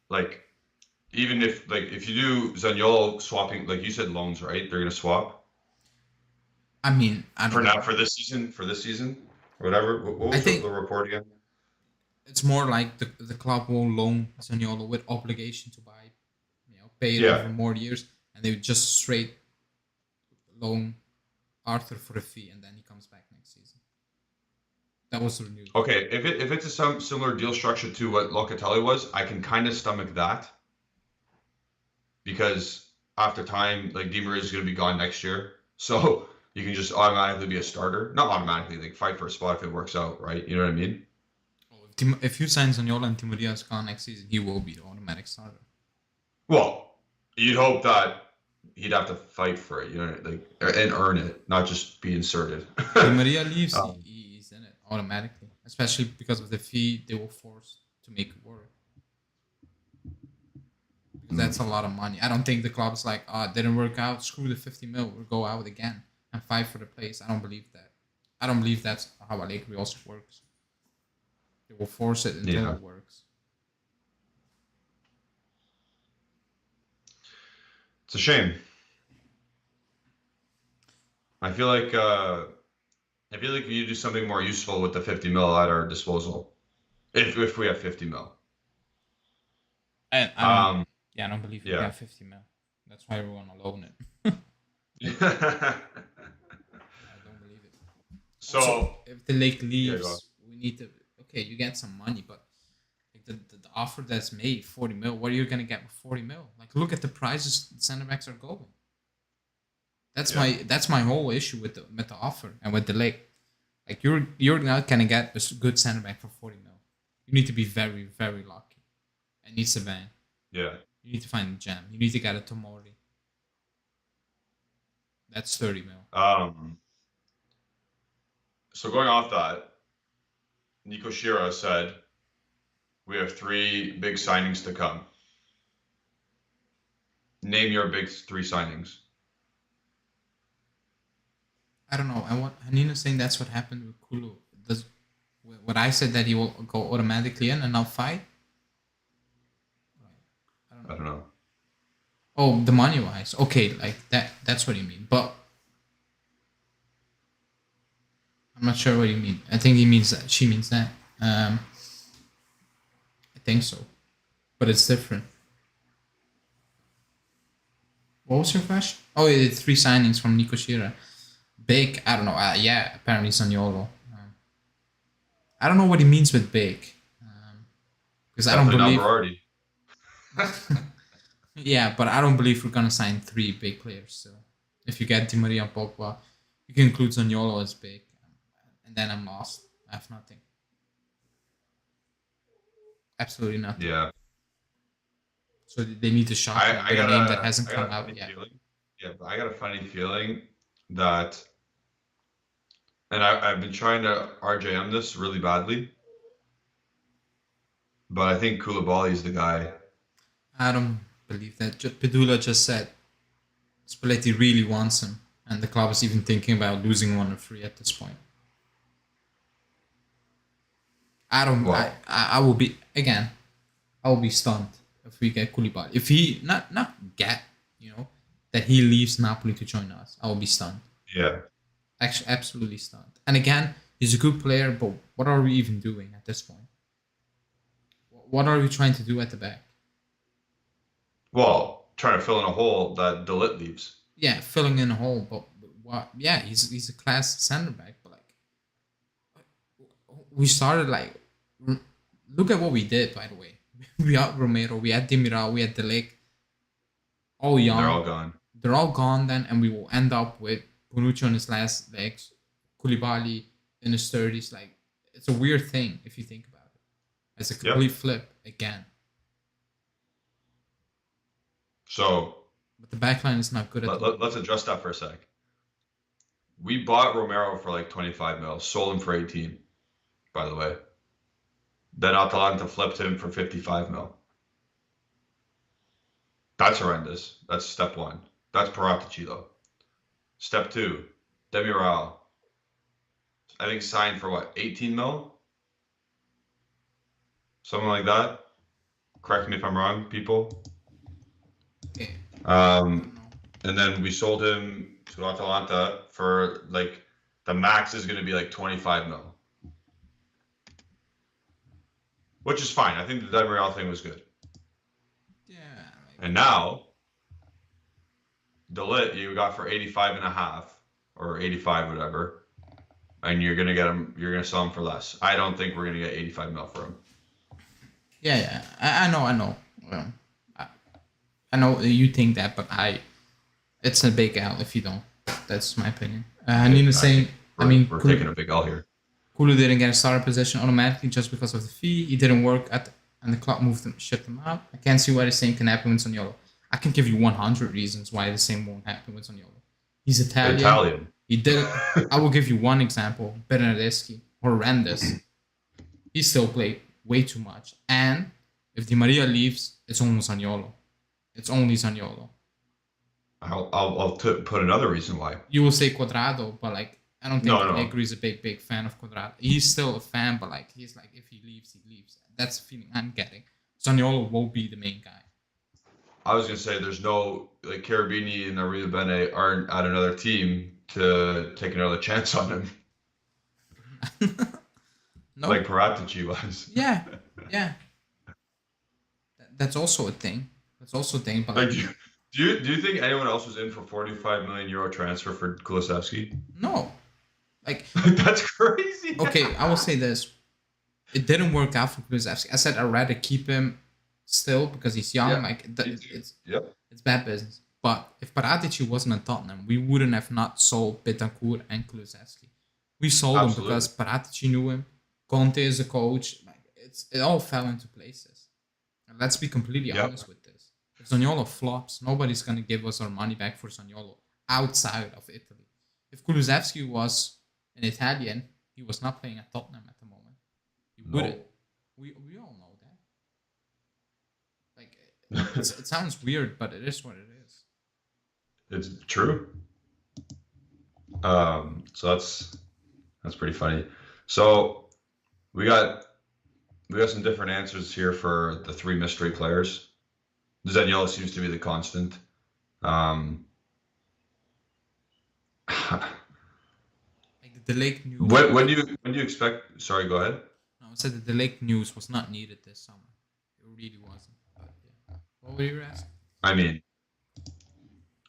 like, even if you do Zaniolo swapping, like you said, loans, right? They're gonna swap. I mean, I don't know. For this season, or whatever. What was the report again? It's more like the club will loan Zaniolo with obligation to buy, pay it over more years, and they would just straight loan Arthur for a fee, and then he comes back next season. That was the news. Okay, if it's a similar deal structure to what Locatelli was, I can kind of stomach that. Because after time, like Di Maria is going to be gone next year, so you can just automatically be a starter. Not automatically, like fight for a spot if it works out, right? You know what I mean? If you sign Zaniolo and Di Maria is gone next season, he will be the automatic starter. Well, you'd hope that he'd have to fight for it, and earn it, not just be inserted. Di Maria leaves, he's in it automatically, especially because of the fee they will force to make it work. Because that's a lot of money. I don't think the club's like, it didn't work out, screw the 50 mil, we'll go out again and fight for the place. I don't believe that. I don't believe that's how Allegri also works. They will force it until it works. It's a shame. I feel like we need to do something more useful with the 50 mil at our disposal, if we have 50 mil. I don't believe we have 50 mil. That's why we want to loan it. I don't believe it. So if the Lake leaves, we need to. Okay, you get some money, but like the offer that's made, 40 mil. What are you gonna get with 40 mil? Like, look at the prices the center backs are going. That's my whole issue with the offer and with the Lake. Like, you're not gonna get a good center back for 40 mil. You need to be very, very lucky. and needs a bang. Yeah. You need to find a gem. You need to get a Tomori. That's 30 mil. So going off that, Nico Shira said we have 3 big signings to come. Name your big 3 signings. I don't know. And what Hanina's saying, that's what happened with Kulu. Does what I said that he will go automatically in and not fight? I don't know. Oh, the money wise. Okay, like that's what you mean. But I'm not sure what you mean. I think he means that. She means that. I think so. But it's different. What was your question? Oh, yeah, 3 signings from Nico Shira. Big, I don't know. Yeah, apparently Zaniolo. I don't know what he means with big. Because I don't believe. Not Berardi. Yeah, but I don't believe we're gonna sign 3 big players still. If you get Di Maria and Pogba, you can include Zaniolo as big, and then I'm lost. I have nothing. Absolutely nothing. Yeah. So they need to shock me with a name that hasn't come out yet. Yeah, but I got a funny feeling that, and I've been trying to RJM this really badly, but I think Koulibaly is the guy. I don't believe that. Pedula just said Spalletti really wants him, and the club is even thinking about losing 1 or 3 at this point. I don't. Well, I will be again. I will be stunned if we get Koulibaly. If he not get, that he leaves Napoli to join us, I will be stunned. Yeah. Actually, absolutely stunned. And again, he's a good player, but what are we even doing at this point? What are we trying to do at the back? Well, trying to fill in a hole that De Ligt leaves. Yeah, filling in a hole, but what? Yeah, he's a class center back, but like we started like look at what we did. By the way, we had Romero, we had Demiral, we had De Ligt, all young. They're all gone. They're all gone then, and we will end up with Bonucci on his last legs, Koulibaly in his 30s. Like it's a weird thing if you think about it. It's a complete flip again. So, but the backline is not good at let's address that for a sec. We bought Romero for like 25 mil, sold him for 18, by the way. Then Atalanta flipped him for 55 mil. That's horrendous. That's step 1. That's Paratici, though. Step 2, Demiral. I think signed for what, 18 mil? Something like that. Correct me if I'm wrong, people. Okay. And then we sold him to Atalanta for like the max is going to be like 25 mil, which is fine. I think the Demiral thing was good. Yeah. And now, De Ligt you got for 85 and a half or 85, whatever, and you're gonna get him. You're gonna sell him for less. I don't think we're gonna get 85 mil for him. Yeah. I know. I know you think that, but it's a big L if you don't. That's my opinion. Nina's saying, we're taking a big L here. Kulu didn't get a starter position automatically just because of the fee. He didn't work and the club shut them out. I can't see why the same can happen with Zaniolo. I can give you 100 reasons why the same won't happen with Zaniolo. He's Italian. He did. I will give you one example. Bernardeschi, horrendous. He still played way too much. And if Di Maria leaves, it's almost Zaniolo. It's only Zaniolo. I'll put another reason why. You will say Quadrado, but like I don't think Allegri is a big fan of Quadrado. He's still a fan, but like he's like if he leaves, he leaves. That's the feeling I'm getting. Zaniolo will be the main guy. I was gonna say there's no like Cherubini and Arriba Bene aren't at another team to take another chance on him. No. Like Paratici was. Yeah. That's also a thing. But like, do you think anyone else was in for 45 million euro transfer for Kulusevski? No. Like that's crazy. Okay, I will say this. It didn't work out for Kulusevski. I said I'd rather keep him still because he's young. Yeah. It's bad business. But if Paratici wasn't at Tottenham, we wouldn't have not sold Betancourt and Kulusevski. We sold him because Paratici knew him. Conte is a coach. Like it all fell into places. And let's be completely Yep. honest with this. If Zaniolo flops, nobody's going to give us our money back for Zaniolo outside of Italy. If Kulusevski was an Italian, he was not playing at Tottenham at the moment. He wouldn't. No. We all know that. Like, it sounds weird, but it is what it is. It's true. So that's pretty funny. So we got some different answers here for the three mystery players. Zaniolo seems to be the constant. Like the De Ligt news. When do you expect? Sorry, go ahead. No, I said the De Ligt news was not needed this summer. It really wasn't. But yeah. What were you asking? I mean,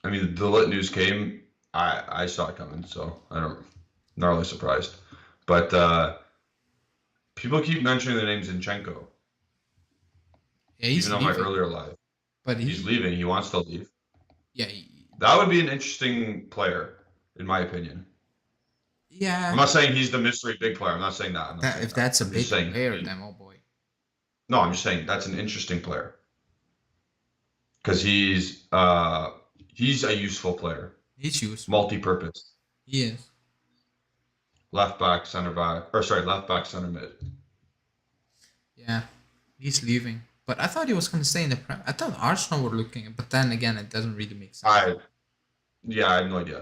the lit news came. I saw it coming, so not really surprised. But people keep mentioning the name Zinchenko. Yeah, he's even leaving. on my earlier live. But He's leaving. He wants to leave. Yeah. That would be an interesting player, in my opinion. Yeah. I'm not saying he's the mystery big player. I'm not saying that. If that's a big player, then oh boy. No, I'm just saying that's an interesting player. Because he's a useful player. He's useful. Multi-purpose. He is. Left back, center mid. Yeah, he's leaving. But I thought he was going to stay in the Prem. I thought Arsenal were looking, but then again, it doesn't really make sense. I have no idea.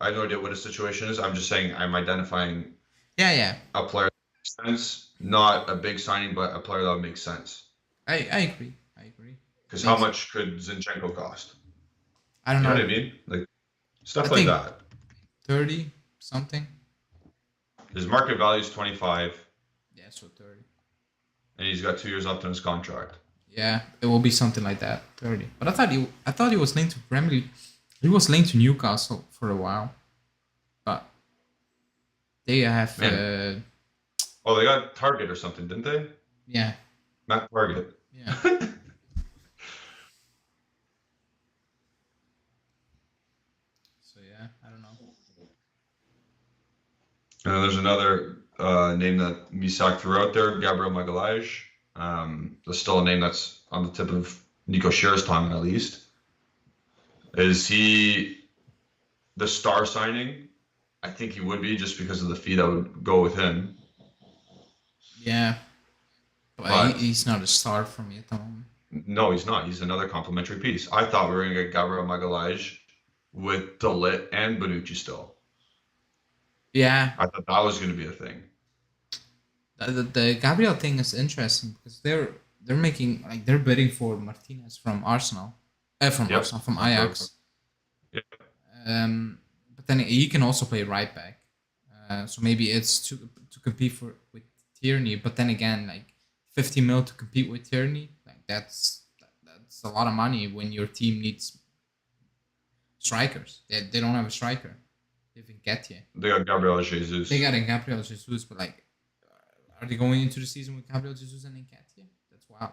I have no idea what his situation is. I'm just saying I'm identifying. Yeah. A player that makes sense, not a big signing, but a player that would make sense. I agree. Because how much could Zinchenko cost? I don't know. You know what I mean? Like stuff like that. 30 something. His market value is 25. Yeah, so 30. And he's got 2 years left on his contract. Yeah, it will be something like that, 30. But I thought he was linked to Premier League. He was linked to Newcastle for a while, but they have. They got Target or something, didn't they? Yeah. Matt Target. Yeah. So yeah, I don't know. And then there's another name that Misak threw out there, Gabriel Magalhaes. There's still a name that's on the tip of Nico Scheer's tongue, at least. Is he the star signing? I think he would be, just because of the fee that would go with him. Yeah. But he's not a star for me at the moment. No, he's not. He's another complimentary piece. I thought we were going to get Gabriel Magalhaes with De Ligt and Bonucci still. Yeah. I thought that was going to be a thing. The Gabriel thing is interesting because they're making, like, they're bidding for Martinez from Arsenal. From Ajax. Yep. But then he can also play right back. So maybe it's to compete with Tierney. But then again, like 50 mil to compete with Tierney, like that's a lot of money when your team needs strikers. They don't have a striker. They have Nketiah. They got Gabriel Jesus. They got a Gabriel Jesus, but like, are they going into the season with Gabriel Jesus and Nketiah? That's wild.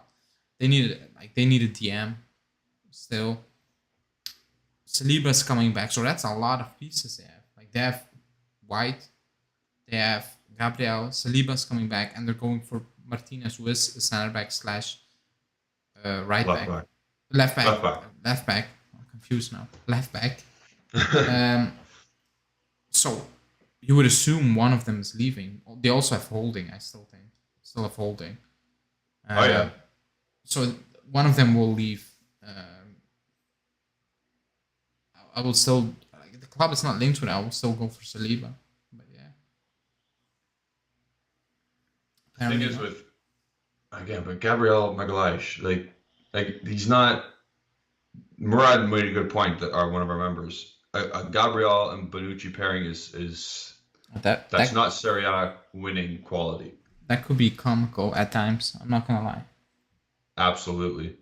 They need a DM. Still, Saliba's coming back, so that's a lot of pieces they have. Like they have White, they have Gabriel, Saliba's coming back, and they're going for Martinez, who is a center back / left back. I'm confused now. Left back. So you would assume one of them is leaving. They also have Holding. I still have Holding. Yeah. So one of them will leave. I will still, like, the club is not linked to it. I will still go for Saliba, but yeah. The thing is but Gabriel Magalhaes, like he's not. Murad made a good point, that are one of our members. A Gabriel and Bonucci pairing is that's not Serie A winning quality. That could be comical at times. I'm not gonna lie. Absolutely.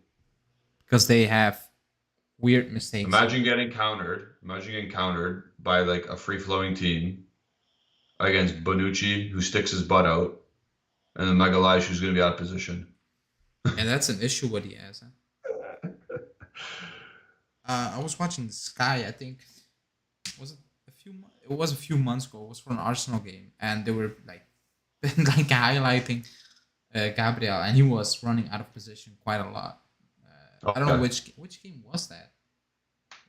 Because they have weird mistakes. Imagine getting countered by like a free-flowing team against Bonucci, who sticks his butt out, and then Magalhaes, who's going to be out of position. And that's an issue what he has. I was watching Sky. I think it was a few months ago. It was for an Arsenal game, and they were like highlighting Gabriel, and he was running out of position quite a lot. I don't know Okay. which game was that.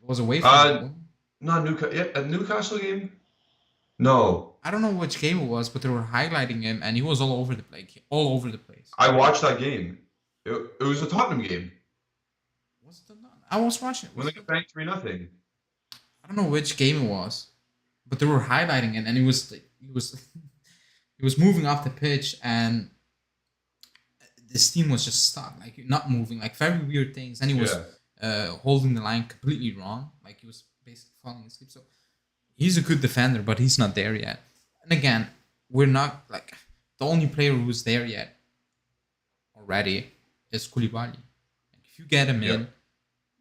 It was away from Uh, home. not Newcastle. Yeah, a Newcastle game. No, I don't know which game it was, but they were highlighting him, and he was all over the place. All over the place. I watched that game. It was a Tottenham game Was it not? I was watching. when Was they it? got banked 3-0. I don't know which game it was, but they were highlighting it, and he was he was moving off the pitch, and this team was just stuck, like not moving, like very weird things, and he was Yeah, holding the line completely wrong, like he was basically falling asleep. So he's a good defender, but he's not there yet. And again, we're not like the only player who's there yet already is Koulibaly. Like, if you get him yeah, in,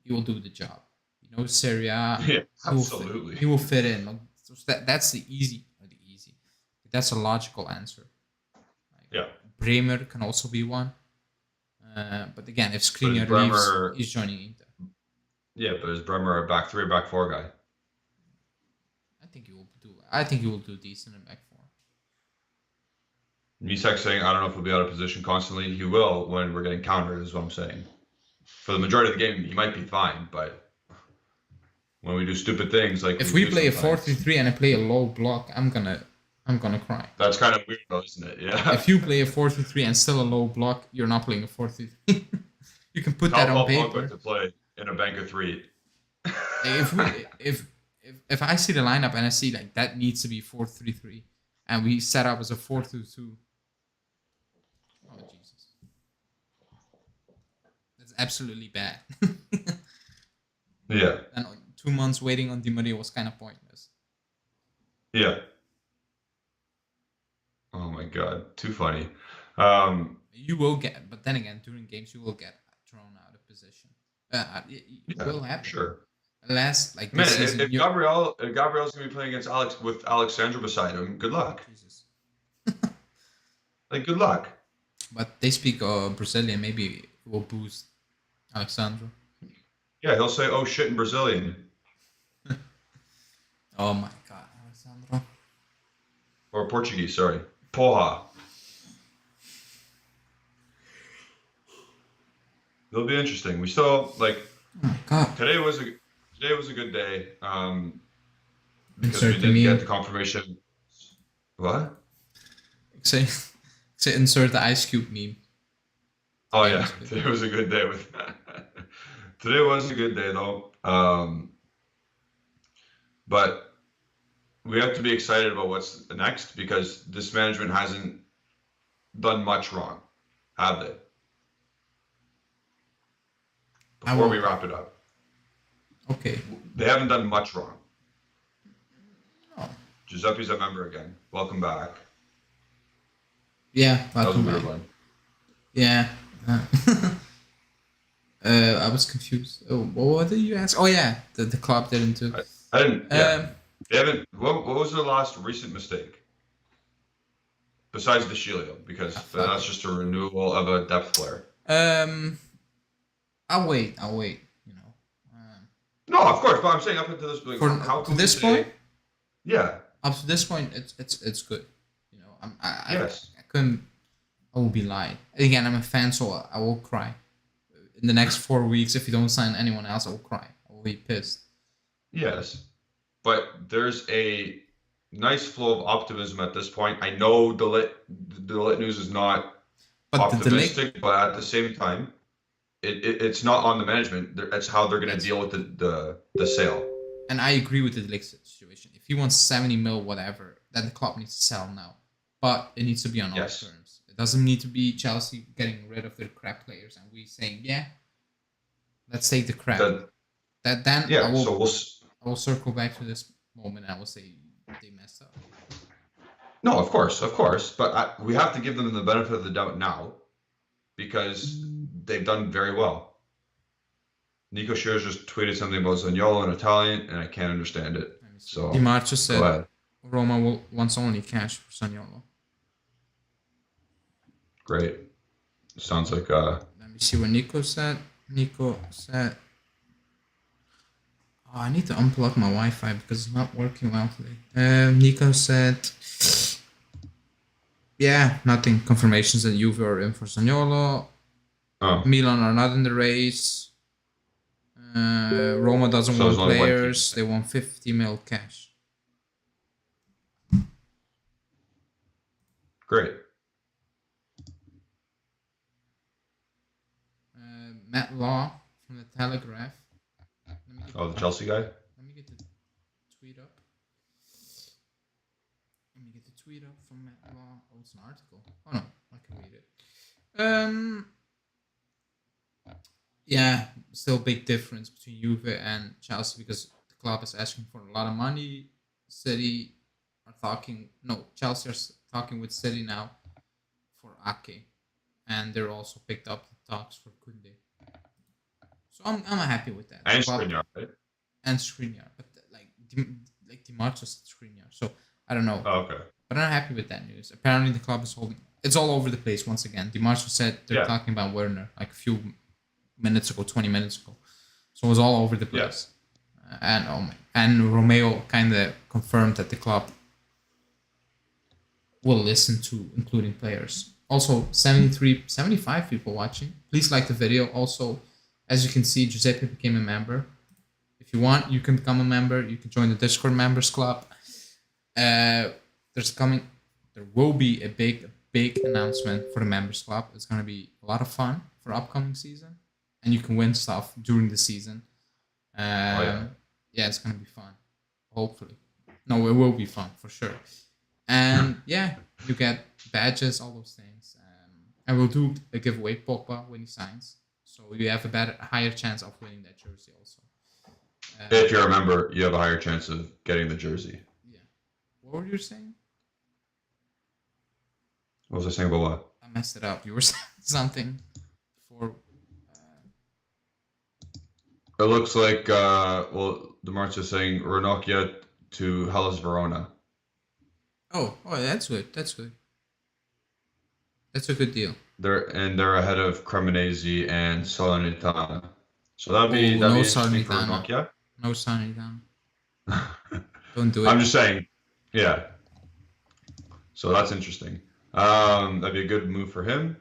he will do the job. You know, Serie A, yeah. he will fit, Absolutely. he will fit in. Like, so that's the easy, or the easy. That's a logical answer. Like, Yeah, Bremer can also be one. But again, if but is Skriniar leaves, Bremer? he's joining Inter. Yeah, but is Bremer a back 3 or back 4 guy? I think he will do. I think he will do decent in back four. Misak saying, I don't know if he'll be out of position constantly. He will when we're getting countered, is what I'm saying. For the majority of the game, he might be fine, but when we do stupid things like If we do play a sometimes, 4-3-3 and I play a low block, I'm gonna cry. that's kind of weird, though, isn't it? Yeah. If you play a 4-3-3 and still a low block, you're not playing a 4-3-3. You can put Tell that on Paul Pogba paper. to play in a bank of 3. If we if I see the lineup and I see like that needs to be 4-3-3, and we set up as a 4-2-2. Oh Jesus, that's absolutely bad. Yeah, And 2 months waiting on Di Maria was kind of pointless. yeah. Oh my God, too funny. Um, You will get, but then again, during games you will get thrown out of position. It yeah, will happen. sure. Last like Man, this season, if Gabriel's gonna be playing against Alex with Alexandra beside him, good luck. Jesus. Like, good luck. But they speak Brazilian. Maybe it will boost Alexandro. Yeah, he'll say, "Oh shit" in Brazilian Oh my God, Alexandro. or Portuguese. Sorry, porra. It'll be interesting. We still like Oh my God. today was a good day because we Insert the didn't get meme. the confirmation. What? Say insert the Ice Cube meme. Oh Today yeah, was good. today was a good day with. Today was a good day though. But we have to be excited about what's next because this management hasn't done much wrong, have they? I Before will. we wrap it up, Okay. they haven't done much wrong. Oh. Giuseppe's a member again. Welcome back. Yeah. That was a Welcome weird back. one. Yeah. I was confused. Oh, what did you ask? Oh yeah, the club didn't do. I didn't. Yeah, Um, they haven't. What was their last recent mistake besides the Shilio? Because fuck that's it. just a renewal of a depth player. I'll wait. You know. No, of course, but I'm saying up until this point, For how to come this today? point, Yeah. up to this point, it's good. You know, Yes. I couldn't. I will be lying. Again, I'm a fan, so I will cry. In the next 4 weeks, if you don't sign anyone else, I will cry. I will be pissed. Yes. But there's a nice flow of optimism at this point. I know the lit news is not But the delay. optimistic, but at the same time, it's not on the management. It's how they're going to deal with the sale. And I agree with the Ligt situation. If he wants 70 mil, whatever, then the club needs to sell now. But it needs to be on our Yes. terms. It doesn't need to be Chelsea getting rid of their crap players and we saying, yeah, let's take the crap. Then Yeah. I will circle back to this moment and I will say they messed up. No, of course, but we have to give them the benefit of the doubt now because they've done very well. Nico Shears just tweeted something about Zaniolo in Italian, and I can't understand it. So Di Marcio go said ahead. Roma wants only cash for Zaniolo. Great. Sounds like Let me see what Nico said. Nico said, oh, I need to unplug my Wi-Fi because it's not working well today. Nico said, Yeah, nothing. Confirmations that Juve are in for Zaniolo. Oh, Milan are not in the race. Roma doesn't so there's want only one team. players. They want 50 mil cash. Great. Matt Law from the Telegraph. Let me get Oh, the the Chelsea guy. let me get the tweet up. Let me get the tweet up from Matt Law. Oh, it's an article. Oh no, I can read it. Yeah, still big difference between Juve and Chelsea because the club is asking for a lot of money. City are talking. No, Chelsea are talking with City now for Ake, and they're also picked up the talks for Kunde. So I'm happy with that. The And club Skriniar, right? and Skriniar, but like Dimarco's Skriniar. So I don't know, Oh, okay. but I'm happy with that news. Apparently the club is holding. It's all over the place once again. Dimarco said they're Yeah. talking about Werner like a few minutes ago, 20 minutes ago. So it was all over the Yeah. place. And Romeo kind of confirmed that the club will listen to including players. Also, 75 people watching. Please like the video. Also, as you can see, Giuseppe became a member. If you want, you can become a member. You can join the Discord members club. There's coming. There will be a big announcement for the members club. It's gonna be a lot of fun for upcoming season, and you can win stuff during the season. Yeah. Yeah, it's gonna be fun. Hopefully, no, it will be fun for sure. And yeah, you get badges, all those things. And we'll do a giveaway Pogba when he signs, so you have a higher chance of winning that jersey also. If you're a member, you have a higher chance of getting the jersey. Yeah. What were you saying? What was I saying about what? I messed it up. You were saying something for. It looks like, the March is saying Ranocchia to Hellas Verona. Oh, that's good. That's good. That's a good deal. They're ahead of Cremonese and Salernitana. So that'd Oh, be no interesting for Salernitana. Ranocchia. No Salernitana. Don't do I'm it. just saying, yeah. So that's interesting. That'd be a good move for him.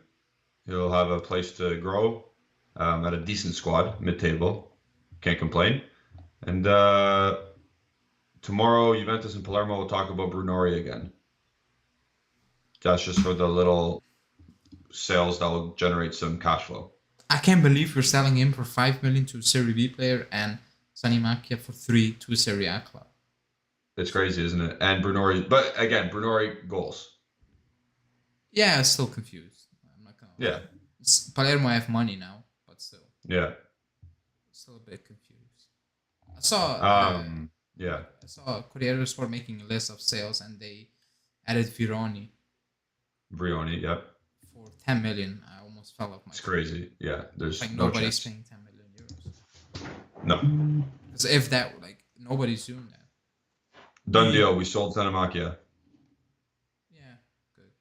He'll have a place to grow at a decent squad, mid-table. Can't complain. And tomorrow, Juventus and Palermo will talk about Brunori again. That's just for the little sales that will generate some cash flow. I can't believe you're selling him for 5 million to a Serie B player and Sanimakia for 3 to a Serie A club. It's crazy, isn't it? And Brunori, but again, Brunori goals. Yeah, I'm still confused. I'm not gonna Yeah, lie. Palermo have money now, but yeah, still a bit confused. I saw yeah. I saw Corriere Sport making a list of sales and they added Vironi Brioni, yep. for 10 million. I almost fell off my It's chair. crazy. Yeah, there's Like no nobody's chance. paying 10 million euros. No. Because if that, like, nobody's doing that. Done deal. We sold Sanamakia. Yeah, good.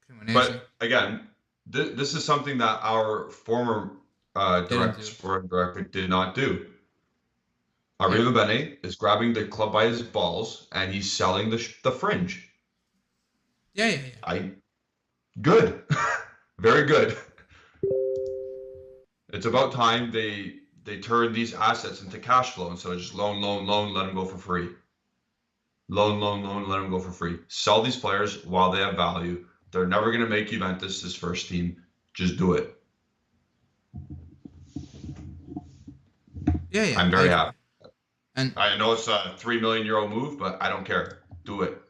Cremonese But again, this is something that our former didn't do. sport director did not do. Yeah. Arriva Bene is grabbing the club by his balls and he's selling the fringe. Yeah. Good, very good. It's about time they turn these assets into cash flow instead of just loan, let them go for free. Loan, let them go for free. Sell these players while they have value. They're never going to make Juventus his first team. Just do it. Yeah. I'm very happy. And I know it's a €3 million move, but I don't care. Do it.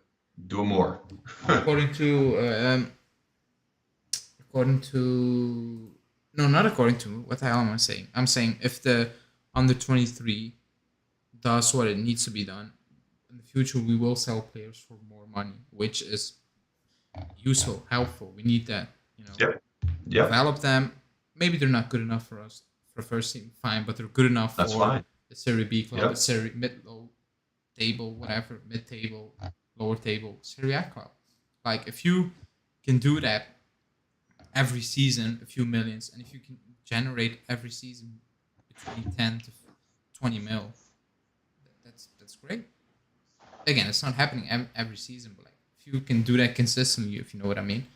Do more. according to no, not according to what the hell am I saying? I'm saying if the under 23 does what it needs to be done, in the future we will sell players for more money, which is useful, helpful. We need that, Yep. develop them. Maybe they're not good enough for us for first team, fine, but they're good enough That's for fine. the Serie B club, Yep. the Serie low table, whatever, mid table, lower table, Serie A club. Like if you can do that every season, a few millions, and if you can generate every season between 10 to 20 mil, that's great. Again, it's not happening every season, but like if you can do that consistently, if you know what I mean,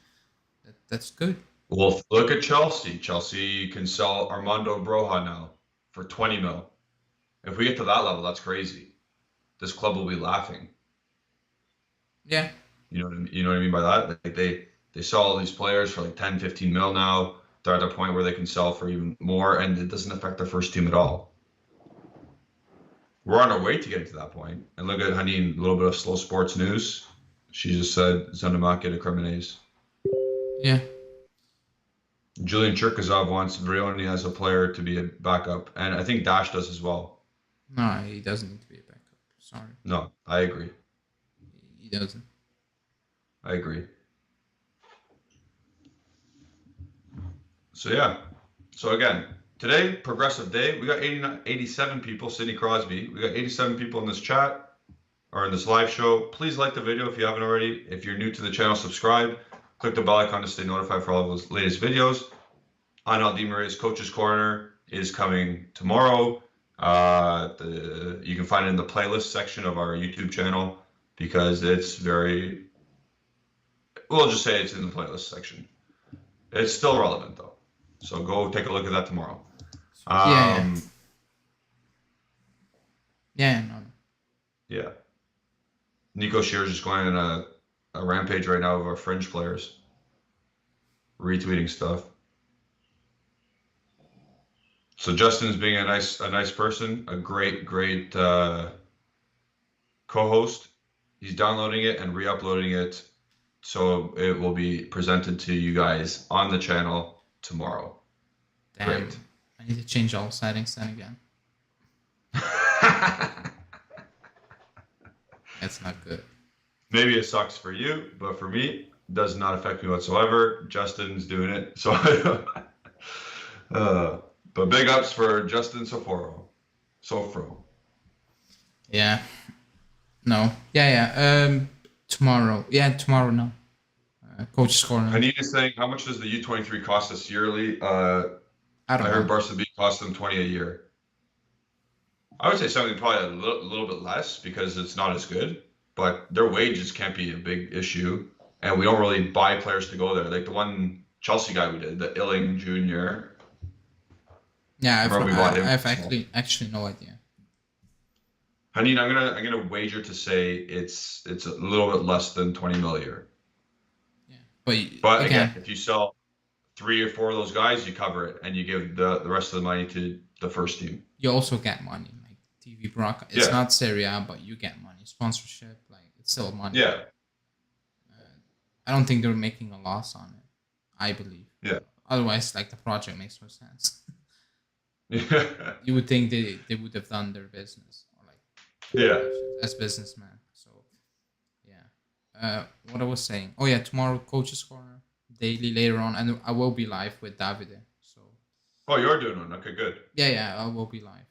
that's good. Well, look at Chelsea. Chelsea can sell Armando Broja now for 20 mil. If we get to that level, that's crazy. This club will be laughing. Yeah. You know what I mean by that? Like they sell all these players for like 10, 15 mil now. They're at a point where they can sell for even more, and it doesn't affect their first team at all. We're on our way to getting to that point. And look at Hanine, a little bit of slow sports news. She just said Zanamaki to Cremonese. Yeah. Julian Cherkazov wants Vrioni as a player to be a backup, and I think Dash does as well. No, he doesn't need to be a backup. Sorry. No, I agree. He doesn't. I agree. So yeah. So again, today, progressive day. We got 87 people. Sidney Crosby. We got 87 people in this chat or in this live show. Please like the video if you haven't already. If you're new to the channel, subscribe. Click the bell icon to stay notified for all of those latest videos. Anal Di Maria's Coach's Corner is coming tomorrow. You can find it in the playlist section of our YouTube channel because it's very. We'll just say it's in the playlist section. It's still relevant though, so go take a look at that tomorrow. No. Yeah. Nico Shear's just going on a rampage right now of our fringe players, retweeting stuff. So Justin's being a nice person, a great co-host. He's downloading it and re-uploading it, so it will be presented to you guys on the channel tomorrow. Damn. Great. I need to change all settings then again. That's not good. Maybe it sucks for you, but for me, it does not affect me whatsoever. Justin's doing it, so but big ups for Justin Sofro. Yeah. No. Yeah. Tomorrow. Yeah, tomorrow. No. Coach's Corner. Hanina is saying, how much does the U23 cost us yearly? I heard Barca B cost them 20 a year. I would say something probably a little bit less because it's not as good, but their wages can't be a big issue, and we don't really buy players to go there. Like the one Chelsea guy we did, the Illing Jr. Yeah, I've actually no idea. Hanine, I'm gonna wager to say it's a little bit less than 20 mil a year. Yeah, but again, if you sell 3 or 4 of those guys, you cover it, and you give the rest of the money to the first team. You also get money, like TV broadcast. It's not Serie A, but you get money. Sponsorship, like it's still money. Yeah. I don't think they're making a loss on it. I believe. Yeah. Otherwise, like the project makes no sense. Yeah. You would think they would have done their business, or like as businessmen. So yeah. What I was saying. Oh yeah, tomorrow Coach's Corner daily later on, and I will be live with Davide. So. Oh, you're doing one. Okay, good. Yeah, I will be live.